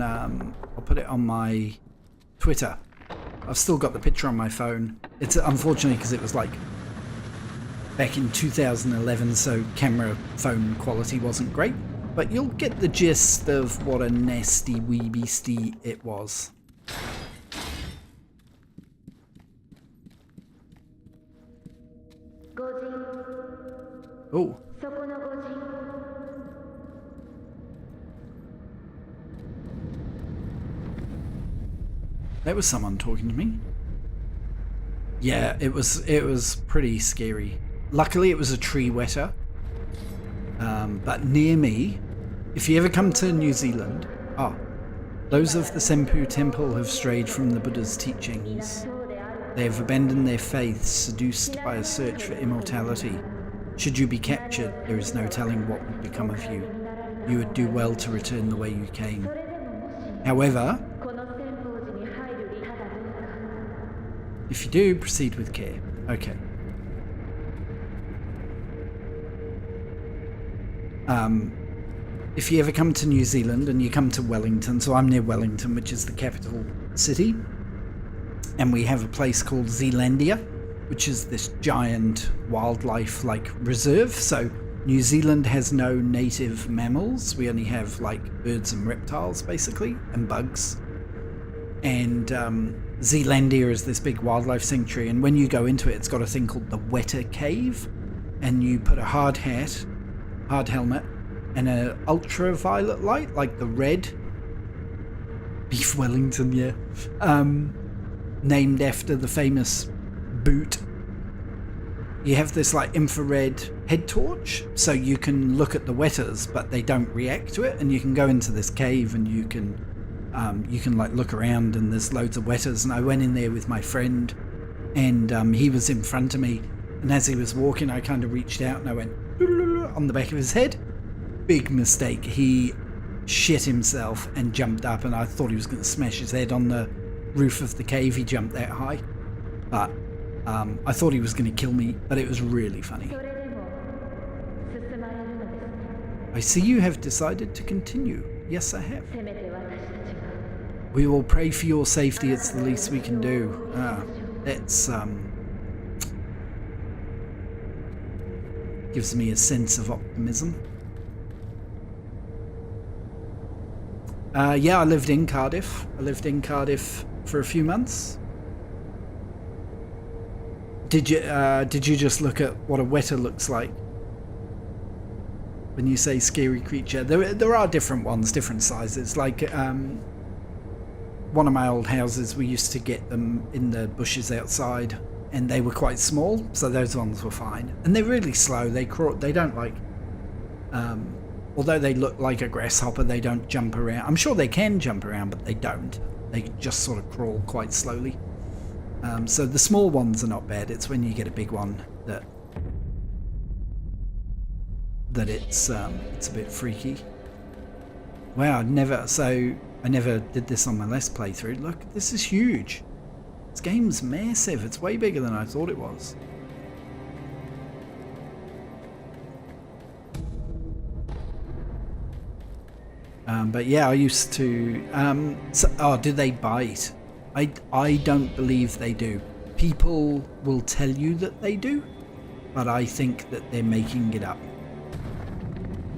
my Twitter. I've still got the picture on my phone. It's unfortunately because it was like back in 2011, so camera phone quality wasn't great. But you'll get the gist of what a nasty wee beastie it was. Oh. That was someone talking to me. Yeah, it was pretty scary. Luckily it was a tree wetter. But near me, if you ever come to New Zealand, those of the Senpu Temple have strayed from the Buddha's teachings. They have abandoned their faith, seduced by a search for immortality. Should you be captured, there is no telling what would become of you. You would do well to return the way you came. However, if you do, proceed with care. Okay. If you ever come to New Zealand and you come to Wellington, so I'm near Wellington, which is the capital city, and we have a place called Zealandia, which is this giant wildlife reserve. So New Zealand has no native mammals. We only have birds and reptiles basically, and bugs. And Zealandia is this big wildlife sanctuary, and when you go into it, it's got a thing called the Wetter Cave, and you put a hard hat, hard helmet, and an ultraviolet light, like the red. Beef Wellington, yeah. Named after the famous boot. You have this infrared head torch, so you can look at the wetters, but they don't react to it, and you can go into this cave and you can look around, and there's loads of wetters. And I went in there with my friend, and he was in front of me, and as he was walking, I kind of reached out and I went on the back of his head. Big mistake. He shit himself and jumped up, and I thought he was going to smash his head on the roof of the cave. He jumped that high, but I thought he was going to kill me, but it was really funny. I see you have decided to continue. Yes, I have. We will pray for your safety. It's the least we can do. That's gives me a sense of optimism. Yeah, I lived in Cardiff. I lived in Cardiff for a few months. Did you just look at what a wetter looks like? When you say scary creature, there are different ones, different sizes. One of my old houses, we used to get them in the bushes outside, and they were quite small, so those ones were fine. And they're really slow. They crawl. They don't although they look like a grasshopper, they don't jump around. I'm sure they can jump around, but they don't. They just sort of crawl quite slowly. So the small ones are not bad. It's when you get a big one that it's a bit freaky. Wow, I never did this on my last playthrough. Look, this is huge. This game's massive. It's way bigger than I thought it was. But yeah, I used to... do they bite? I don't believe they do. People will tell you that they do, but I think that they're making it up.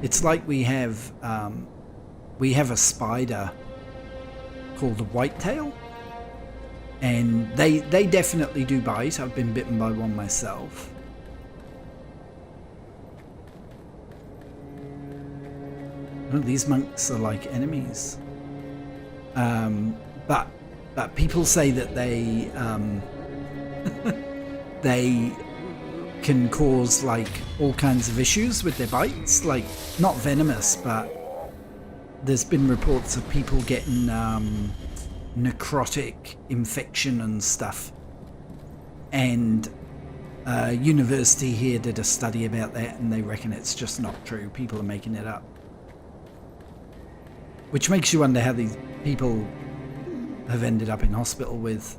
It's like we have a spider called a whitetail, and they definitely do bite. I've been bitten by one myself. Oh, these monks are like enemies. But people say that they they can cause like all kinds of issues with their bites, like not venomous, but there's been reports of people getting necrotic infection and stuff. And university here did a study about that, and they reckon it's just not true. People are making it up. Which makes you wonder how these people have ended up in hospital with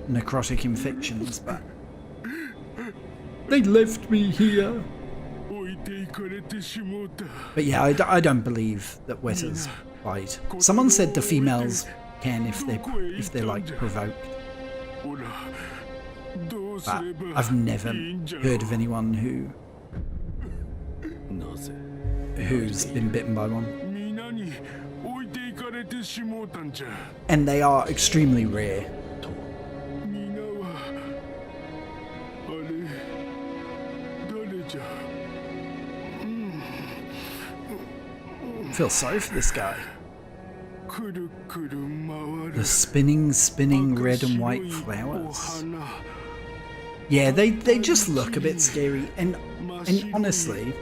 necrotic infections, but they left me here. But yeah, I don't believe that wetters bite. Someone said the females can if they're like provoked. But I've never heard of anyone who's been bitten by one. And they are extremely rare. I feel sorry for this guy. The spinning red and white flowers. Yeah, they just look a bit scary. And honestly,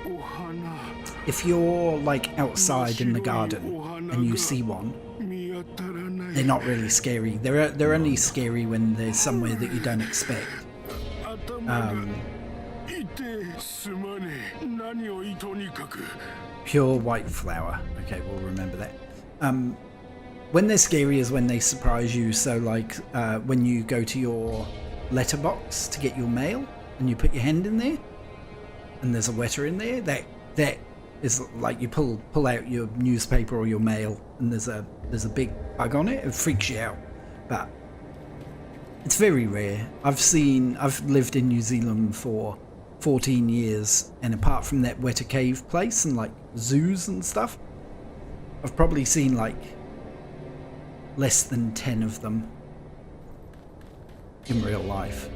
if you're like outside in the garden and you see one, they're not really scary. They're only scary when they're somewhere that you don't expect. Pure white flower. Okay, we'll remember that. When they're scary is when they surprise you. So like when you go to your letterbox to get your mail and you put your hand in there and there's a wetter in there, that is like you pull out your newspaper or your mail and there's a big bug on it. It freaks you out. But it's very rare. I've lived in New Zealand for 14 years, and apart from that wetter cave place and like zoos and stuff, I've probably seen like less than 10 of them in real life.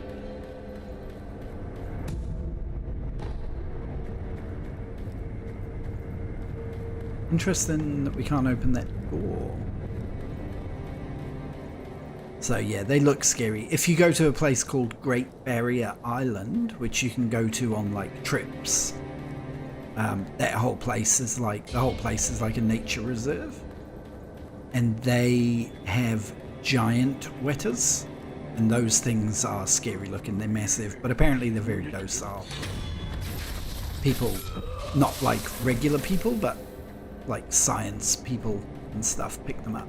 Interesting that we can't open that door. So yeah, they look scary. If you go to a place called Great Barrier Island, which you can go to on like trips, that whole place is like a nature reserve, and they have giant wetters, and those things are scary looking. They're massive, but apparently they're very docile. People, not like regular people, but like science people and stuff, pick them up.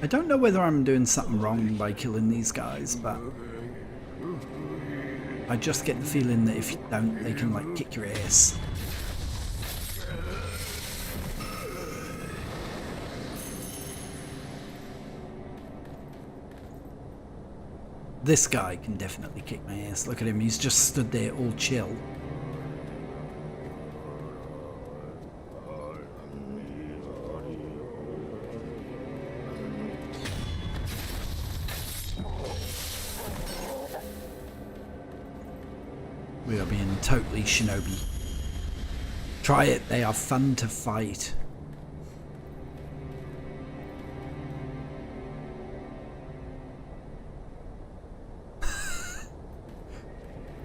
I don't know whether I'm doing something wrong by killing these guys, but I just get the feeling that if you don't, they can like kick your ass. This guy can definitely kick my ass. Look at him, he's just stood there all chill. We are being totally shinobi. Try it, they are fun to fight.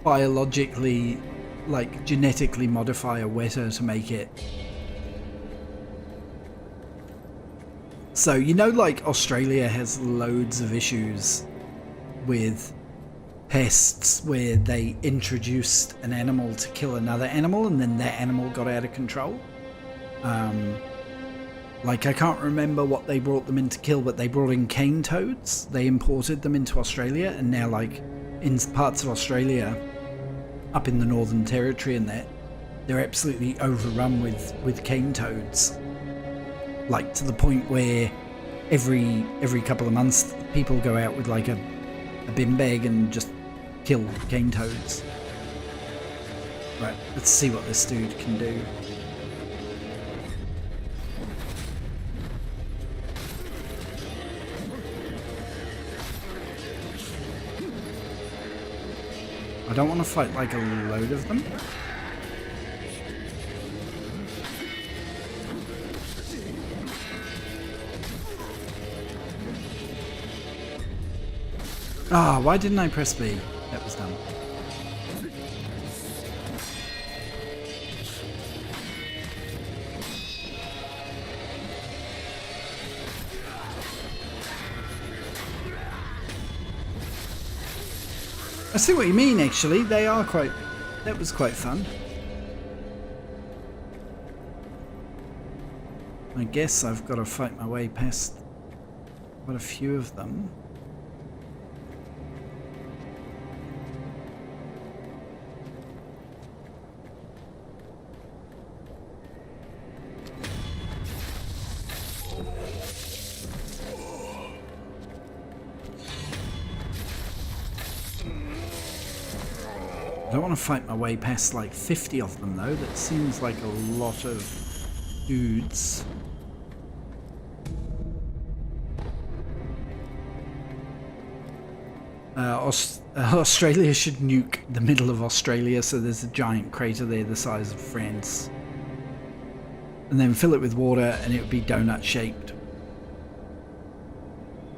Biologically, like genetically modify a wetter to make it. So, you know, like Australia has loads of issues with pests where they introduced an animal to kill another animal and then that animal got out of control. Like I can't remember what they brought them in to kill, but they brought in cane toads. They imported them into Australia, and now like in parts of Australia, up in the Northern Territory and that, they're absolutely overrun with cane toads. Like to the point where every couple of months people go out with like a bin bag and just kill cane toads. Right, let's see what this dude can do. don't want to fight like a load of them. Ah, why didn't I press B? That was dumb. I see what you mean, actually. They are quite... That was quite fun. I guess I've got to fight my way past quite a few of them. I don't want to fight my way past like 50 of them though. That seems like a lot of dudes. Australia should nuke the middle of Australia so there's a giant crater there the size of France. And then fill it with water and it would be donut shaped.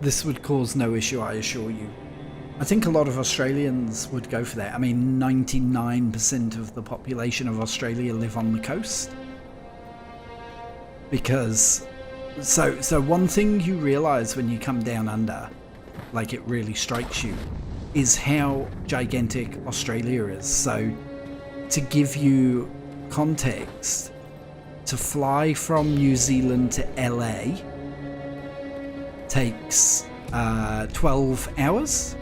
This would cause no issue, I assure you. I think a lot of Australians would go for that. I mean, 99% of the population of Australia live on the coast. Because, so one thing you realise when you come down under, like it really strikes you, is how gigantic Australia is. So, to give you context, to fly from New Zealand to LA takes 12 hours.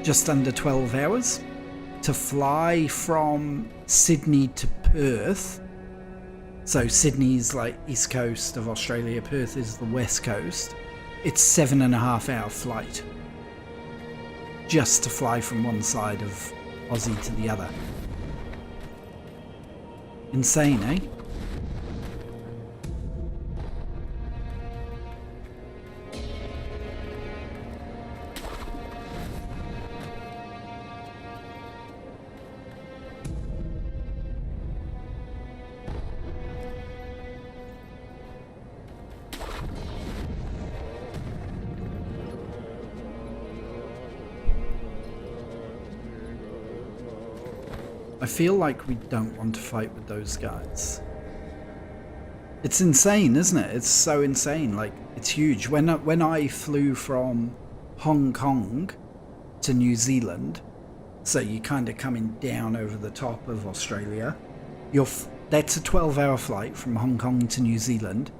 Just under 12 hours. To fly from Sydney to Perth, so Sydney's like east coast of Australia, Perth is the west coast, it's 7.5 hour flight just to fly from one side of Aussie to the other. Insane, eh? I feel like we don't want to fight with those guys. It's insane, isn't it? It's so insane. Like, it's huge. When I flew from Hong Kong to New Zealand, so you're kind of coming down over the top of Australia, that's a 12-hour flight from Hong Kong to New Zealand,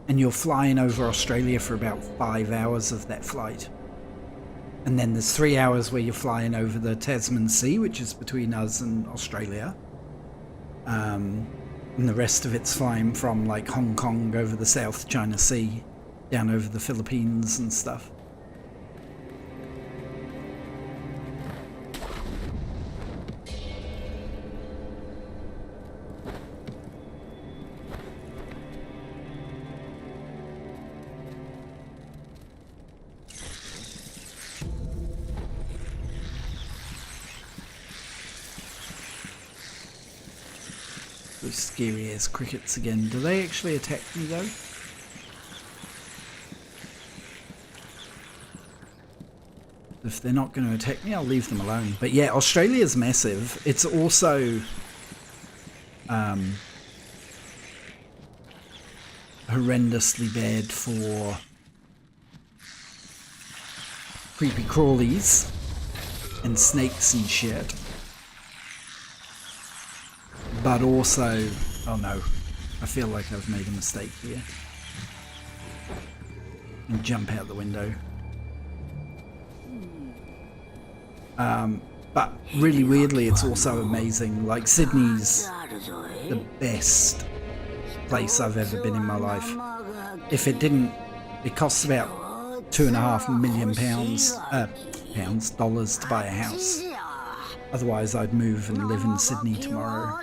and you're flying over Australia for about 5 hours of that flight. And then there's 3 hours where you're flying over the Tasman Sea, which is between us and Australia. And the rest of it's flying from like Hong Kong over the South China Sea, down over the Philippines and stuff. Those scary ass crickets again. Do they actually attack me though? If they're not going to attack me, I'll leave them alone. But yeah, Australia's massive. It's also horrendously bad for creepy crawlies and snakes and shit. But also, oh no, I feel like I've made a mistake here. And jump out the window. But really weirdly, it's also amazing. Like, Sydney's the best place I've ever been in my life. If it didn't, it costs about £2.5 million dollars to buy a house. Otherwise, I'd move and live in Sydney tomorrow.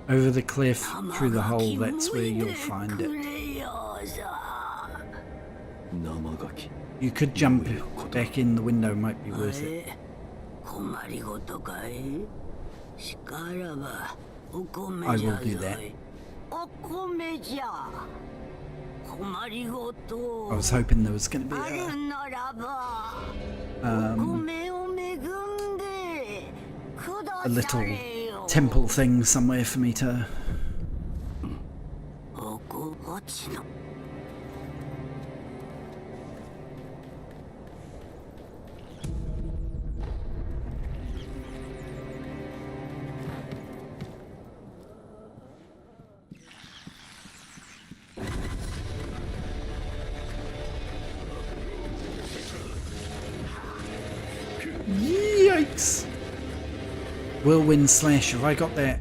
Over the cliff, through the hole, that's where you'll find it. think you could jump back in the window, might be worth it. I will do that. I was hoping there was going to be a little temple thing somewhere for me to... Yikes! Whirlwind Slash, have I got that?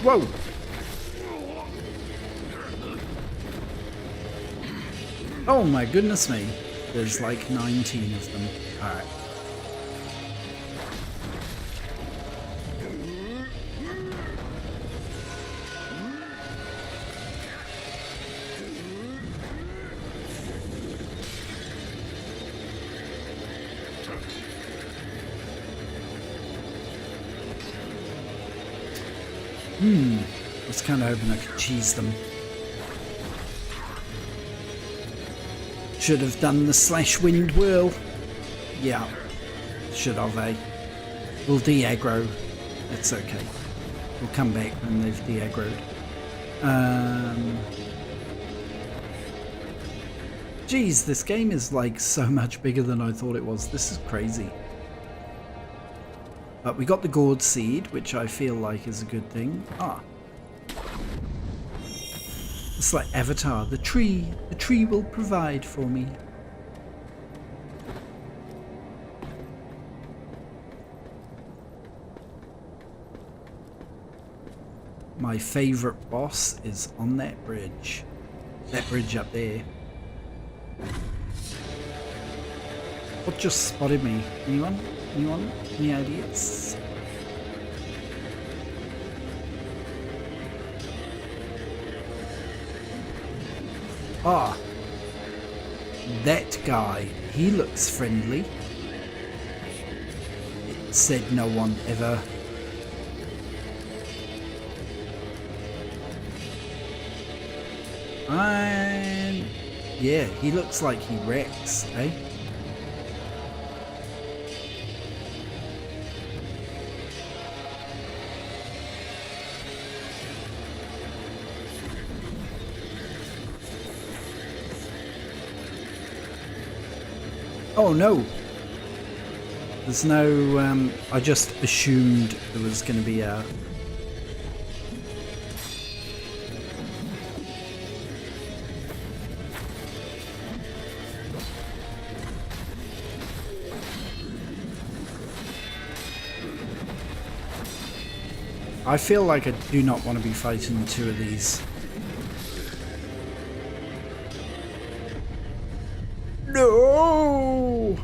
Whoa! Oh my goodness me. There's like 19 of them. Alright. I was kind of hoping I could cheese them. Should have done the slash wind whirl. Yeah, should have, eh? We'll de-aggro. It's okay. We'll come back when they've de-aggroed. Geez, this game is like so much bigger than I thought it was. This is crazy. But we got the gourd seed, which I feel like is a good thing. Ah. It's like Avatar, the tree. The tree will provide for me. My favourite boss is on that bridge. That bridge up there. What just spotted me? Anyone? Anyone? Any ideas? Ah, that guy, he looks friendly. It said no one ever. And yeah, he looks like he wrecks, eh? Oh no! There's no, I just assumed there was going to be a... I feel like I do not want to be fighting two of these. No!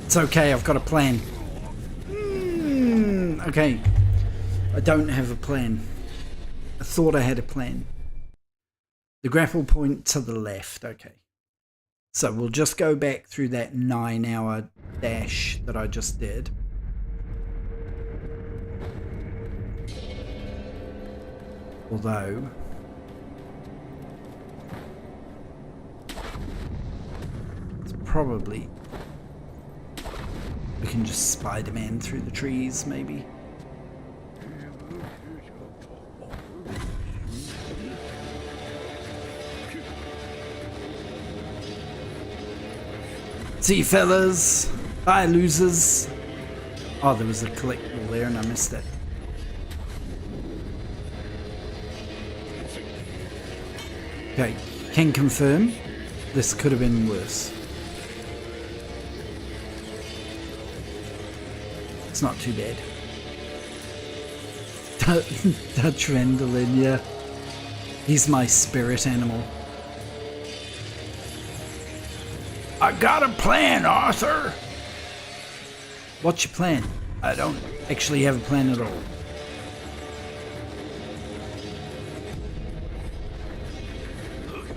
It's okay, I've got a plan. Okay. I don't have a plan. I thought I had a plan. The grapple point to the left, okay. So we'll just go back through that 9-hour dash that I just did. Although... it's probably... we can just Spider-Man through the trees, maybe. See you, fellas. Bye, losers. Oh, there was a collectible there and I missed it. Okay, can confirm this could have been worse. It's not too bad. Dutch Vandalin, yeah. He's my spirit animal. I got a plan, Arthur. What's your plan? I don't actually have a plan at all.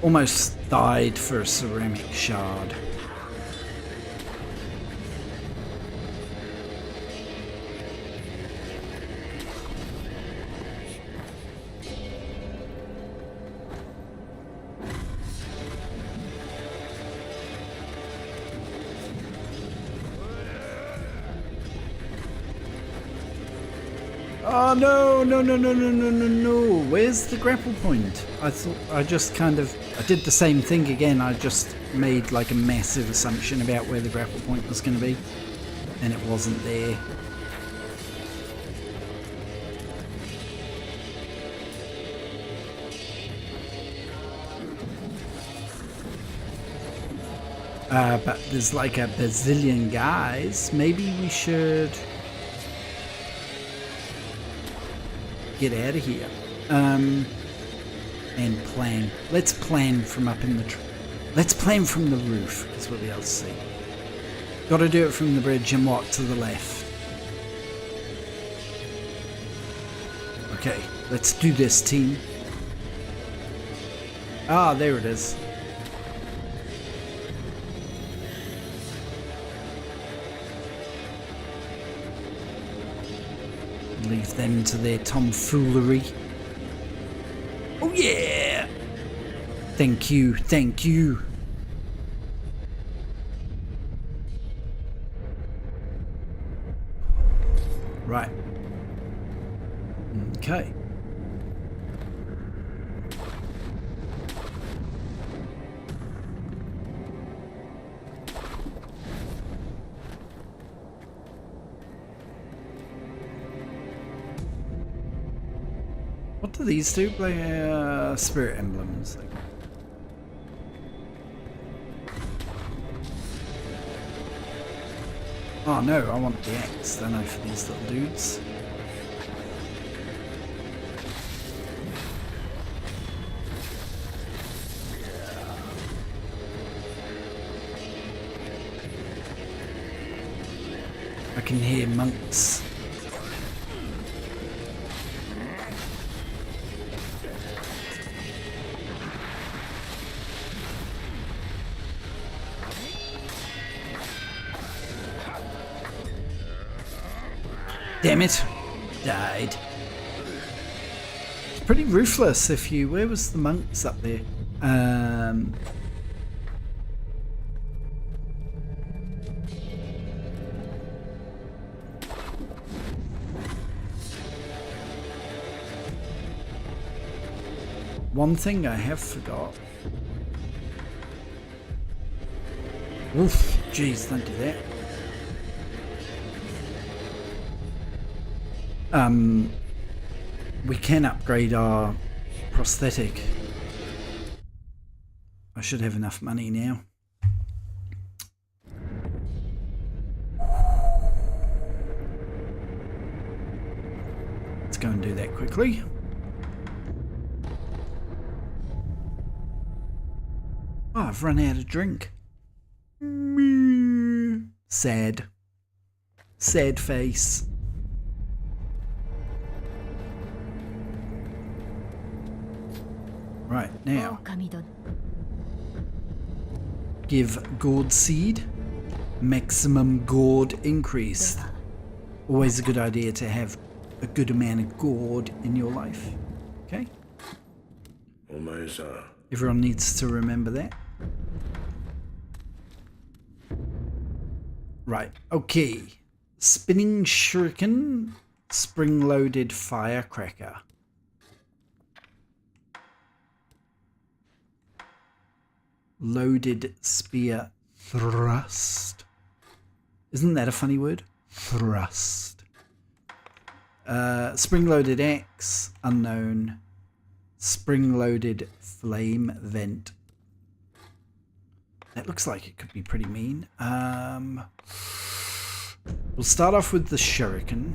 Almost died for a ceramic shard. Oh no, no, no, no, no, no, no, no. Where's the grapple point? I thought I just kind of, I did the same thing again. I just made like a massive assumption about where the grapple point was going to be. And it wasn't there. But there's like a bazillion guys. Maybe we should get out of here and plan. Let's plan from up in the let's plan from the roof because we'll be able to see. Got to do it from the bridge and what to the left. Okay, let's do this, team. Ah, there it is. Leave them to their tomfoolery. Oh yeah! Thank you, thank you. Right. Okay. What do these do? Spirit emblems. Oh no, I want the X, don't I, for these little dudes. I can hear monks. Damn it. Died. It's pretty ruthless if you... Where was the monks up there? One thing I have forgot. Oof. Jeez, don't do that. We can upgrade our prosthetic. I should have enough money now. Let's go and do that quickly. Oh, I've run out of drink. Sad. Sad face. Right, now. Give gourd seed. Maximum gourd increase. Always a good idea to have a good amount of gourd in your life. Okay? Everyone needs to remember that. Right, okay. Spinning shuriken. Spring-loaded firecracker. Loaded spear thrust. Isn't that a funny word? Thrust. Spring-loaded axe, unknown. Spring-loaded flame vent. That looks like it could be pretty mean. We'll start off with the shuriken.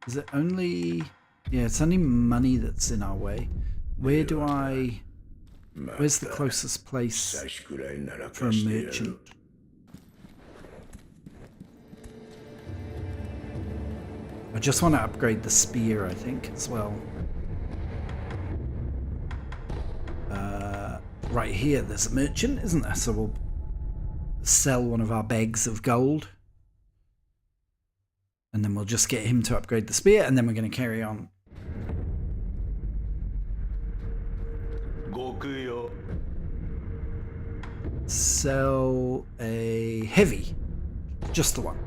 Is it only... Yeah, it's only money that's in our way. Where do I... Where's the closest place for a merchant? I just want to upgrade the spear, I think, as well. Right here, there's a merchant, isn't there? So we'll sell one of our bags of gold. And then we'll just get him to upgrade the spear, and then we're going to carry on. Sell a heavy. Just the one.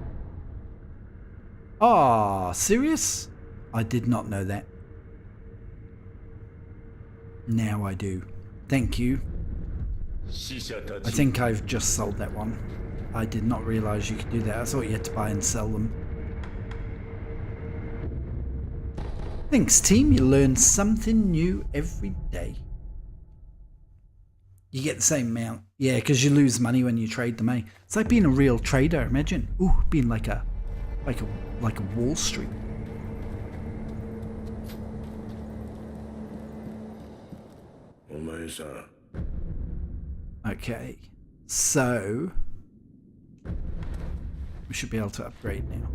Ah, serious? I did not know that. Now I do. Thank you. I think I've just sold that one. I did not realize you could do that. I thought you had to buy and sell them. Thanks, team. You learn something new every day. You get the same amount. Yeah, because you lose money when you trade them, eh? It's like being a real trader, imagine. Ooh, being like a Wall Street. Okay, so we should be able to upgrade now.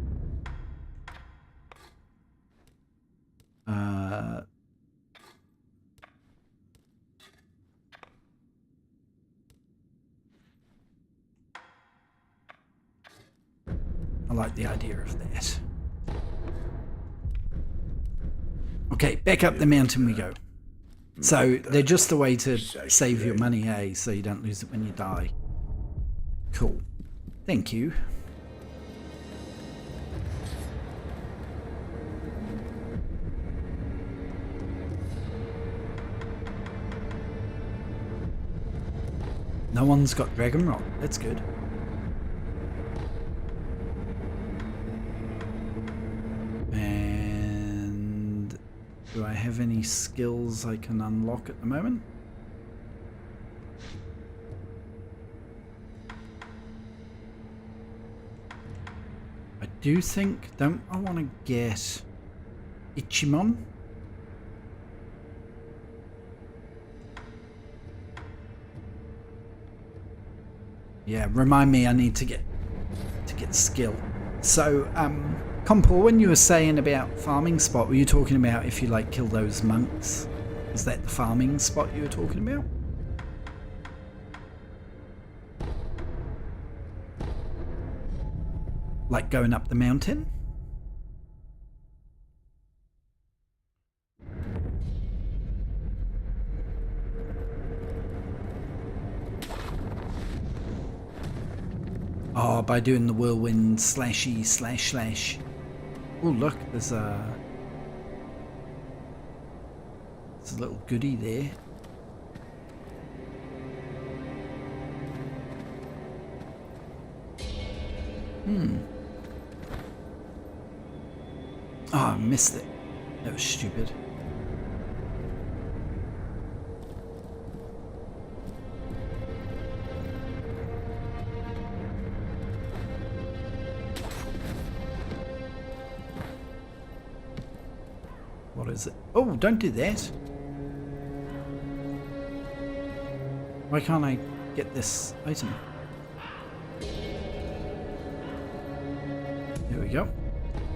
I like the idea of that. Okay, back up the mountain we go. So they're just a way to save your money, eh? So you don't lose it when you die. Cool. Thank you. No one's got Dragon Rock. That's good. And do I have any skills I can unlock at the moment? I do think, don't I want to get Ichimon? Yeah, remind me I need to get skill. So, Compor, when you were saying about farming spot, were you talking about if you like kill those monks? Is that the farming spot you were talking about? Like going up the mountain? Oh, by doing the whirlwind slashy slash. Oh, look, there's a little goodie there. Oh, I missed it. That was stupid. What is it? Oh, don't do that. Why can't I get this item? There we go.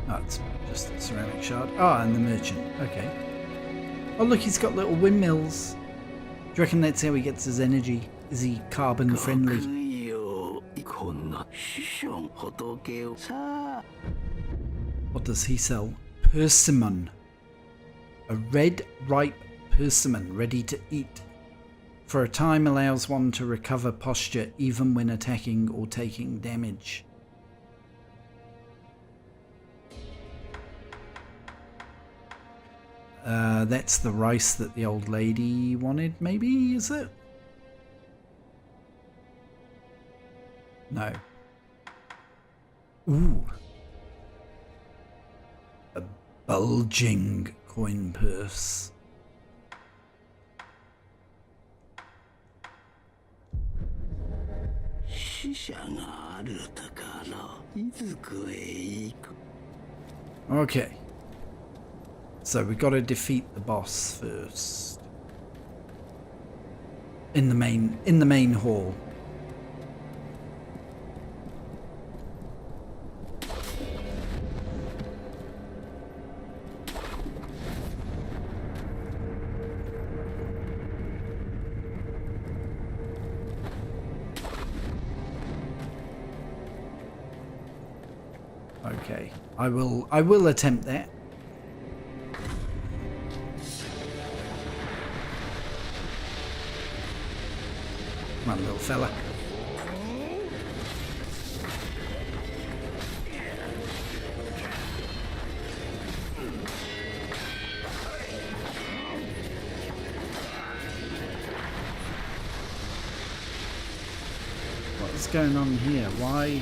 Oh, it's just a ceramic shard. Ah, and the merchant. Okay. Oh, look, he's got little windmills. Do you reckon that's how he gets his energy? Is he carbon friendly? What does he sell? Persimmon. A red, ripe persimmon ready to eat. For a time allows one to recover posture even when attacking or taking damage. That's the rice that the old lady wanted, maybe, is it? No. Ooh. A bulging coin purse. Okay. So we got to defeat the boss first. In the main hall. Okay, I will attempt that. Come on, little fella. What's going on here? Why?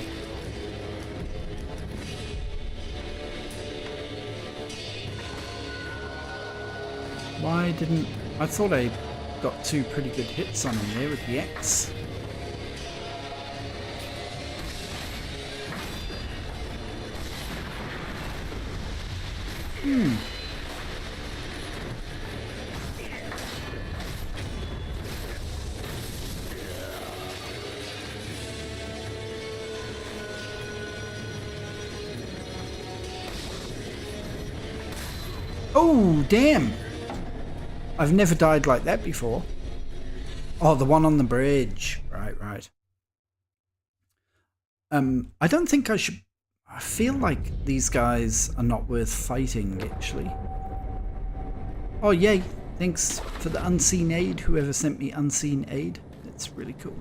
Why didn't... I thought I got 2 pretty good hits on him there with the X. Oh, damn! I've never died like that before. Oh, the one on the bridge. Right, right. I don't think I should... I feel like these guys are not worth fighting, actually. Oh, yay. Thanks for the unseen aid, whoever sent me unseen aid. That's really cool.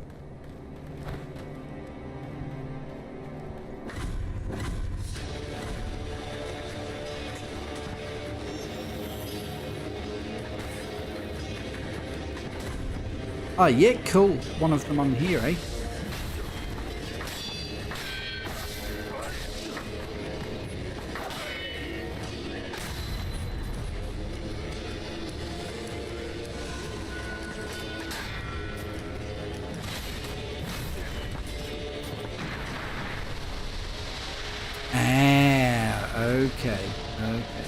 Oh, yeah, cool. One of them on here, eh? Ah, okay, okay.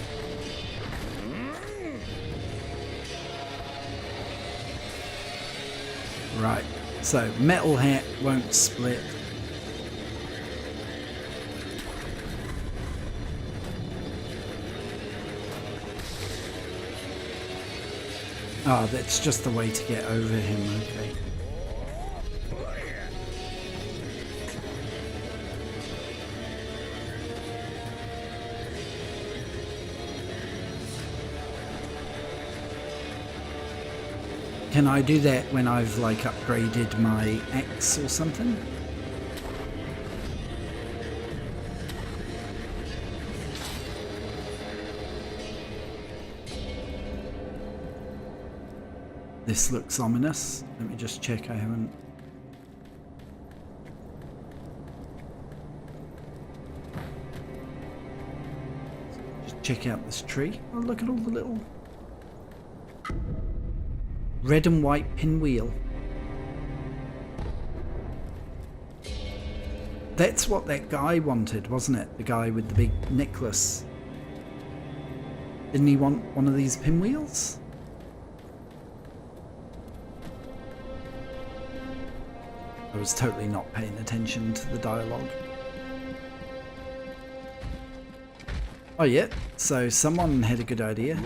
Right, so metal hat won't split. Oh, that's just the way to get over him, okay. Can I do that when I've like upgraded my axe or something? This looks ominous. Let me just check I haven't... Just check out this tree. Oh, look at all the little... red and white pinwheel. That's what that guy wanted, wasn't it? The guy with the big necklace. Didn't he want one of these pinwheels? I was totally not paying attention to the dialogue. Oh yeah, so someone had a good idea.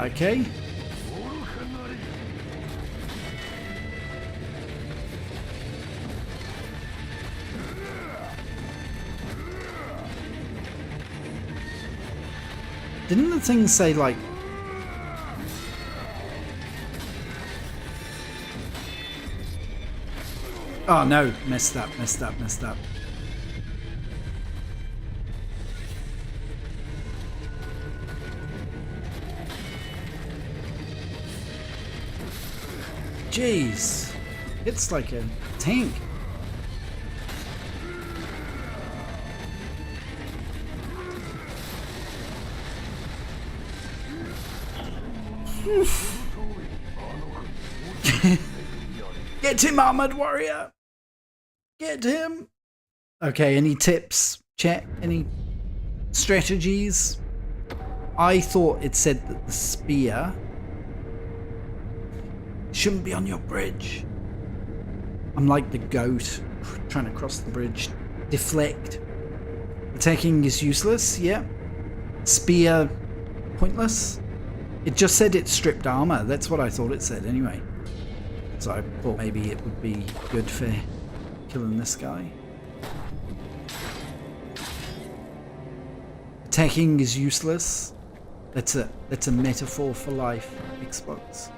Okay. Didn't the thing say like... Oh no, messed up. Jeez, it's like a tank. Get him, armored warrior! Get him! Okay, any tips, chat? Any strategies? I thought it said that the spear shouldn't be on your bridge. I'm like the goat trying to cross the bridge. Deflect. Attacking is useless, yeah. Spear, pointless. It just said it stripped armor. That's what I thought it said anyway. So I thought maybe it would be good for killing this guy. Attacking is useless. That's a metaphor for life, Xbox.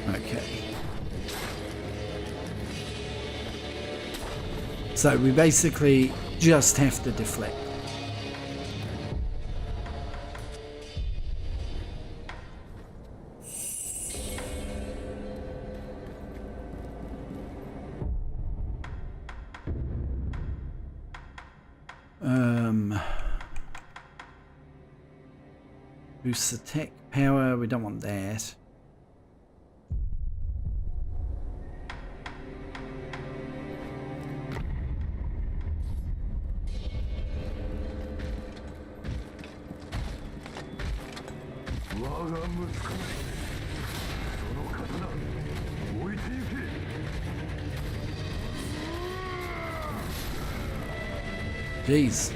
Okay. So we basically just have to deflect. Boost attack power, we don't want that. Jeez.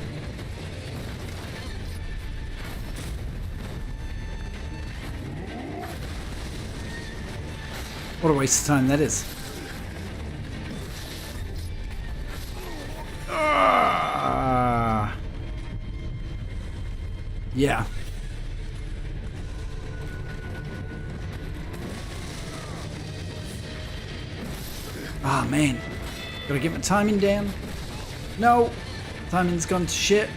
What a waste of time that is. Yeah. Ah, man. Gotta get my timing down. No. Timing's gone to shit.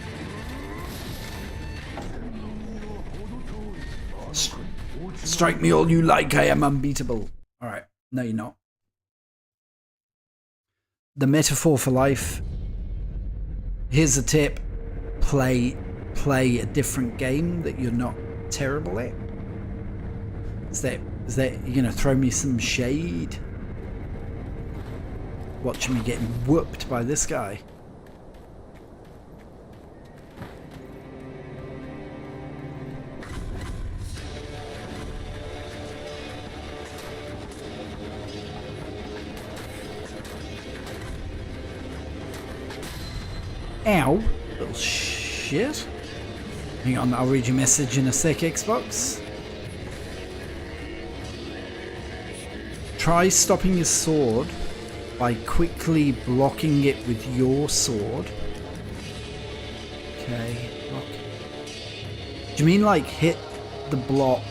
Strike me all you like, I am unbeatable. Alright, no you're not. The metaphor for life. Here's a tip. Play a different game that you're not terrible at. Is that you're gonna throw me some shade? Watching me getting whooped by this guy. Ow, little shit. Hang on, I'll read your message in a sec, Xbox. Try stopping your sword by quickly blocking it with your sword. Okay, block. Do you mean like hit the block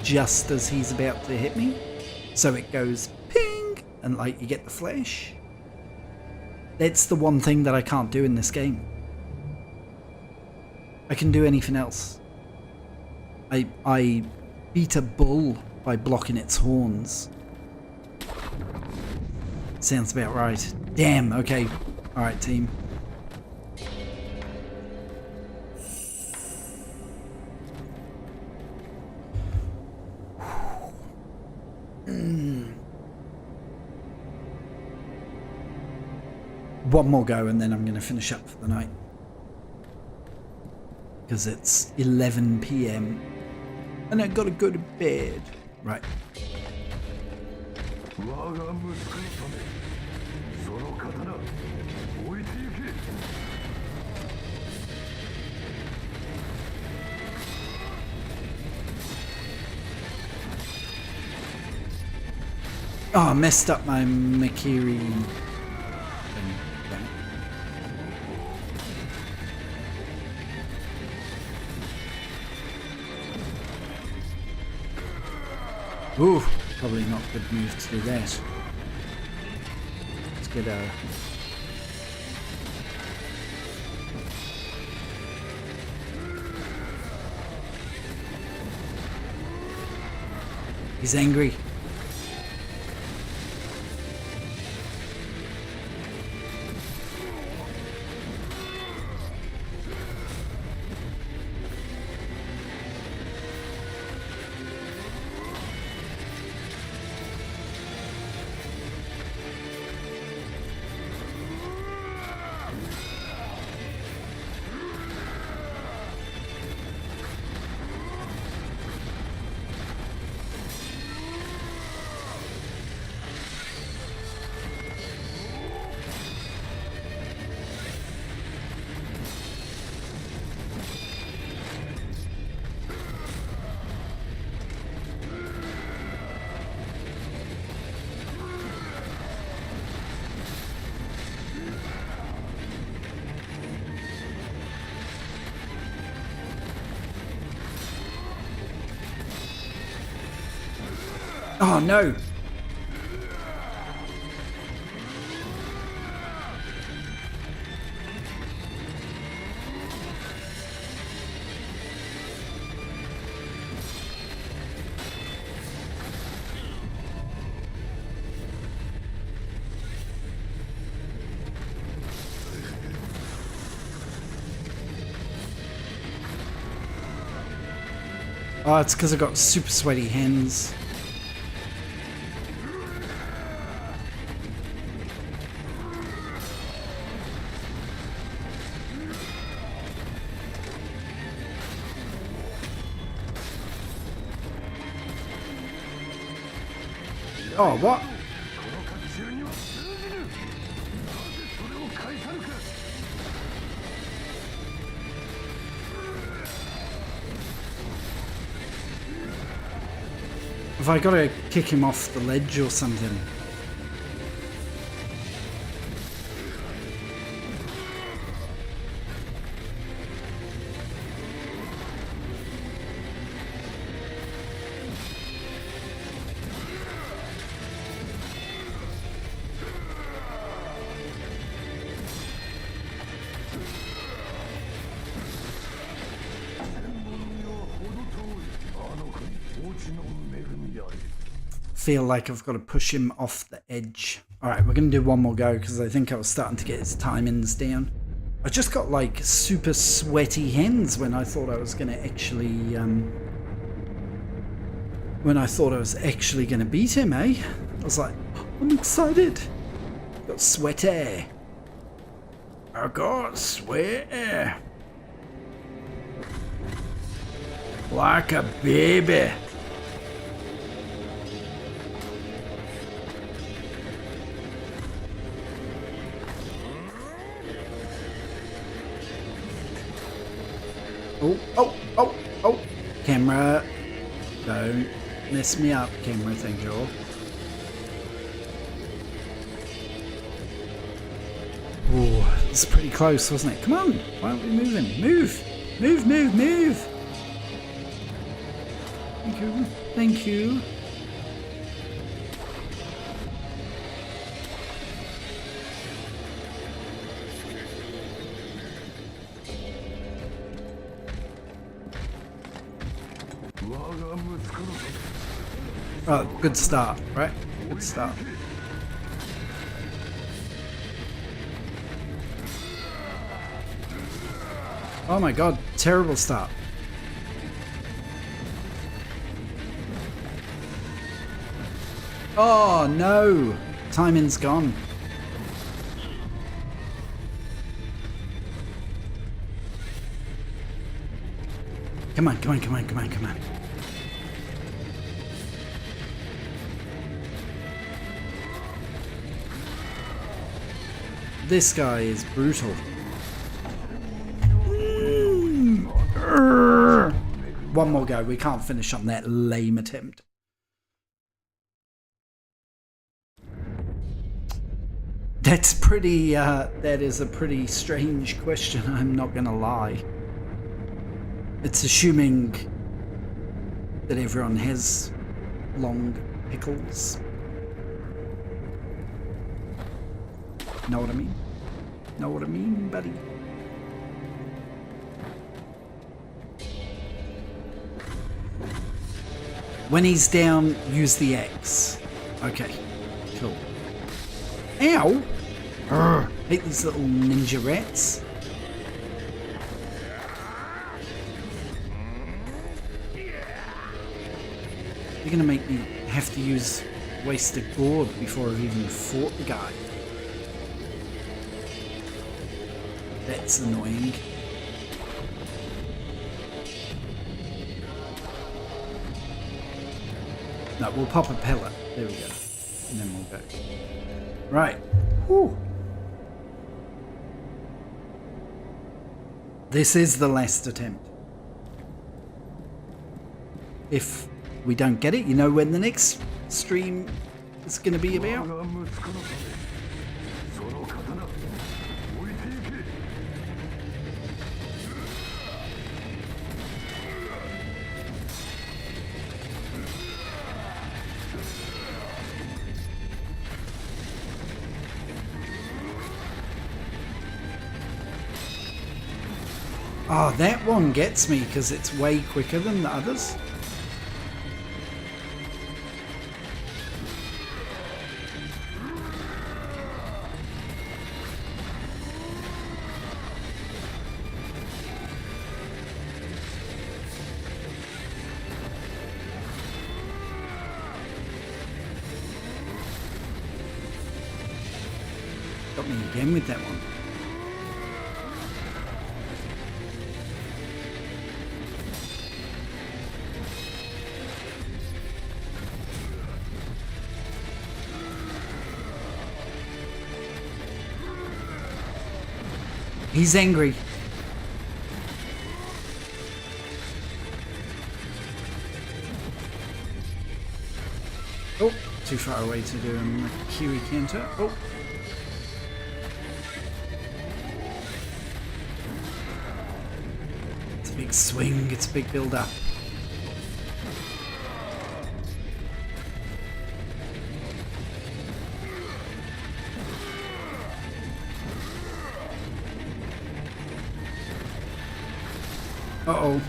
just as he's about to hit me? So it goes ping and like you get the flash? That's the one thing that I can't do in this game. I can do anything else. I beat a bull by blocking its horns. Sounds about right. Damn, okay. Alright, team. One more go and then I'm going to finish up for the night. Because it's 11 PM. And I gotta go to bed. Right. Oh, I messed up my Makiri thing. Ooh, probably not a good move to do that. Let's get a... He's angry. Oh no! Oh, it's because I got super sweaty hands. Oh, what? Have I got to kick him off the ledge or something? Feel like I've got to push him off the edge. Alright, we're going to do one more go because I think I was starting to get his timings down. I just got like super sweaty hands when I thought I was going to actually beat him, eh? I was like, I'm excited. Got sweaty. I got sweaty. Like a baby. Oh. Camera. Don't mess me up, camera, thank you. Oh, it's pretty close, wasn't it? Come on, why aren't we moving? Move! Move! Thank you. Oh, good start, right? Good start. Oh my god, terrible start. Oh no! Timing's gone. Come on. This guy is brutal. One more go. We can't finish on that lame attempt. That's pretty, that is a pretty strange question, I'm not gonna lie. It's assuming that everyone has long pickles. Know what I mean? Know what I mean, buddy? When he's down, use the X. Okay, cool. Ow! Urgh. Hate these little ninja rats. You're gonna make me have to use wasted gourd before I've even fought the guy. That's annoying. No, we'll pop a pellet. There we go. And then we'll go. Right. Whew. This is the last attempt. If we don't get it, you know when the next stream is going to be about? Oh, that one gets me because it's way quicker than the others. Got me again with that one. He's angry. Oh, too far away to do a Kiwi counter. Oh. It's a big swing, it's a big build up. Uh-oh.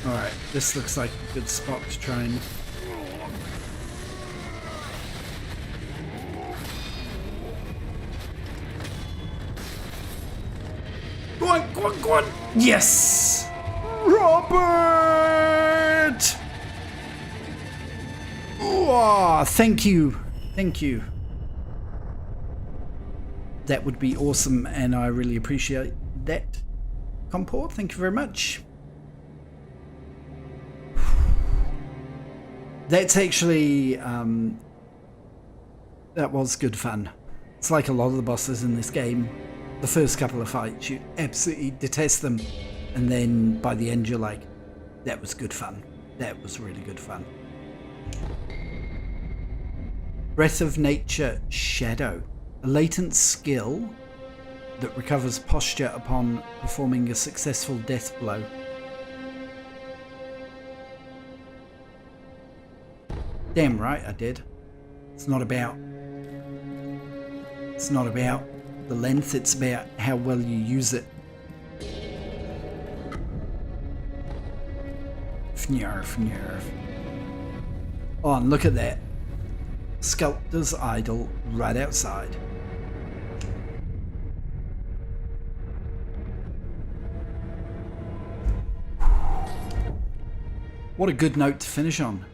Alright, this looks like a good spot to try and... Go on, go on, go on! Yes! Robert! Oh, thank you. Thank you. That would be awesome, and I really appreciate that, Comport. Thank you very much. That's actually, that was good fun. It's like a lot of the bosses in this game. The first couple of fights, you absolutely detest them. And then by the end, you're like, that was good fun. That was really good fun. Breath of Nature Shadow. A latent skill that recovers posture upon performing a successful death blow. Damn right I did. It's not about the length, it's about how well you use it. Fnurf, fnurf. Oh, and look at that. Sculptor's Idol right outside. What a good note to finish on.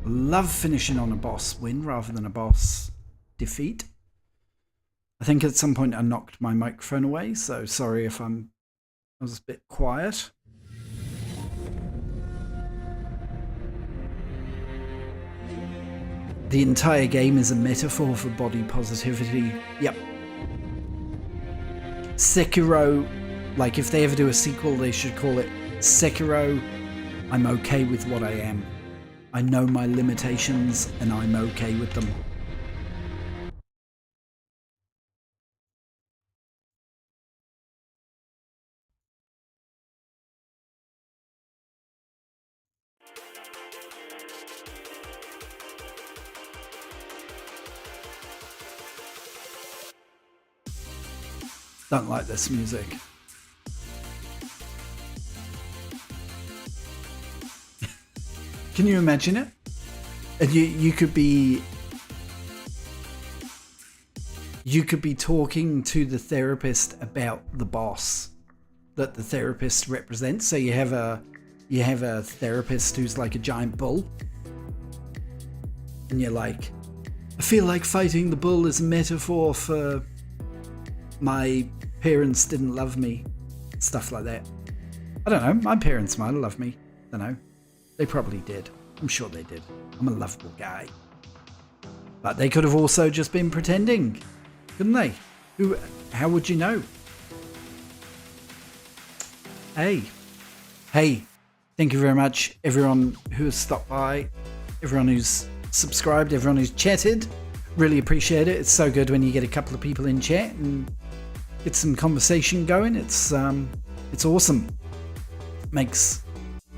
Love finishing on a boss win rather than a boss defeat. I think at some point I knocked my microphone away, so sorry if I was a bit quiet. The entire game is a metaphor for body positivity. Yep. Sekiro, like if they ever do a sequel, they should call it Sekiro, I'm okay with what I am. I know my limitations and I'm okay with them. Don't like this music. Can you imagine it? And you could be talking to the therapist about the boss that the therapist represents. So you have a therapist who's like a giant bull, and you're like, I feel like fighting the bull is a metaphor for my parents didn't love me, stuff like that. I don't know, my parents might have loved me. I don't know. They probably did. I'm sure they did. I'm a lovable guy. But they could have also just been pretending, couldn't they? How would you know? Hey, thank you very much everyone who has stopped by, everyone who's subscribed, everyone who's chatted. Really appreciate it. It's so good when you get a couple of people in chat and get some conversation going. It's awesome. Makes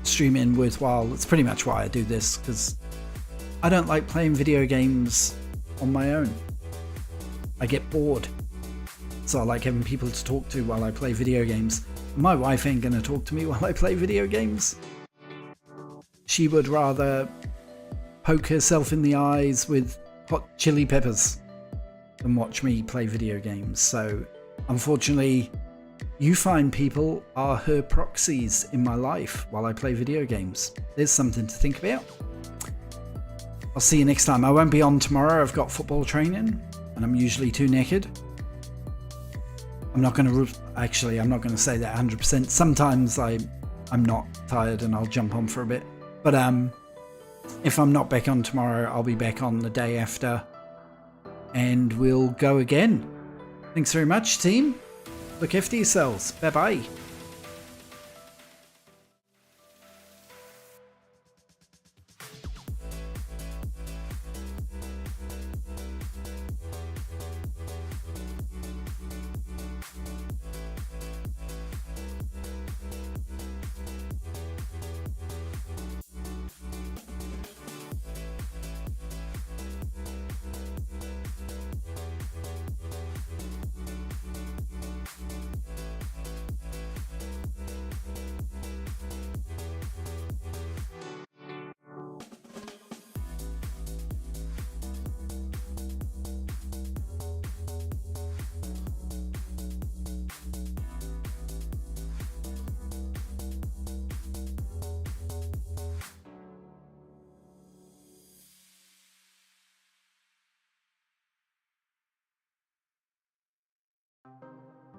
streaming worthwhile. It's pretty much why I do this, because I don't like playing video games on my own. I get bored. So I like having people to talk to while I play video games. My wife ain't gonna talk to me while I play video games. She would rather poke herself in the eyes with hot chili peppers than watch me play video games. So unfortunately, you fine people are her proxies in my life while I play video games. There's something to think about. I'll see you next time. I won't be on tomorrow. I've got football training and I'm usually too naked. I'm not going to say that 100%. Sometimes I'm not tired and I'll jump on for a bit. But if I'm not back on tomorrow, I'll be back on the day after and we'll go again. Thanks very much, team. Look after yourselves. Bye-bye.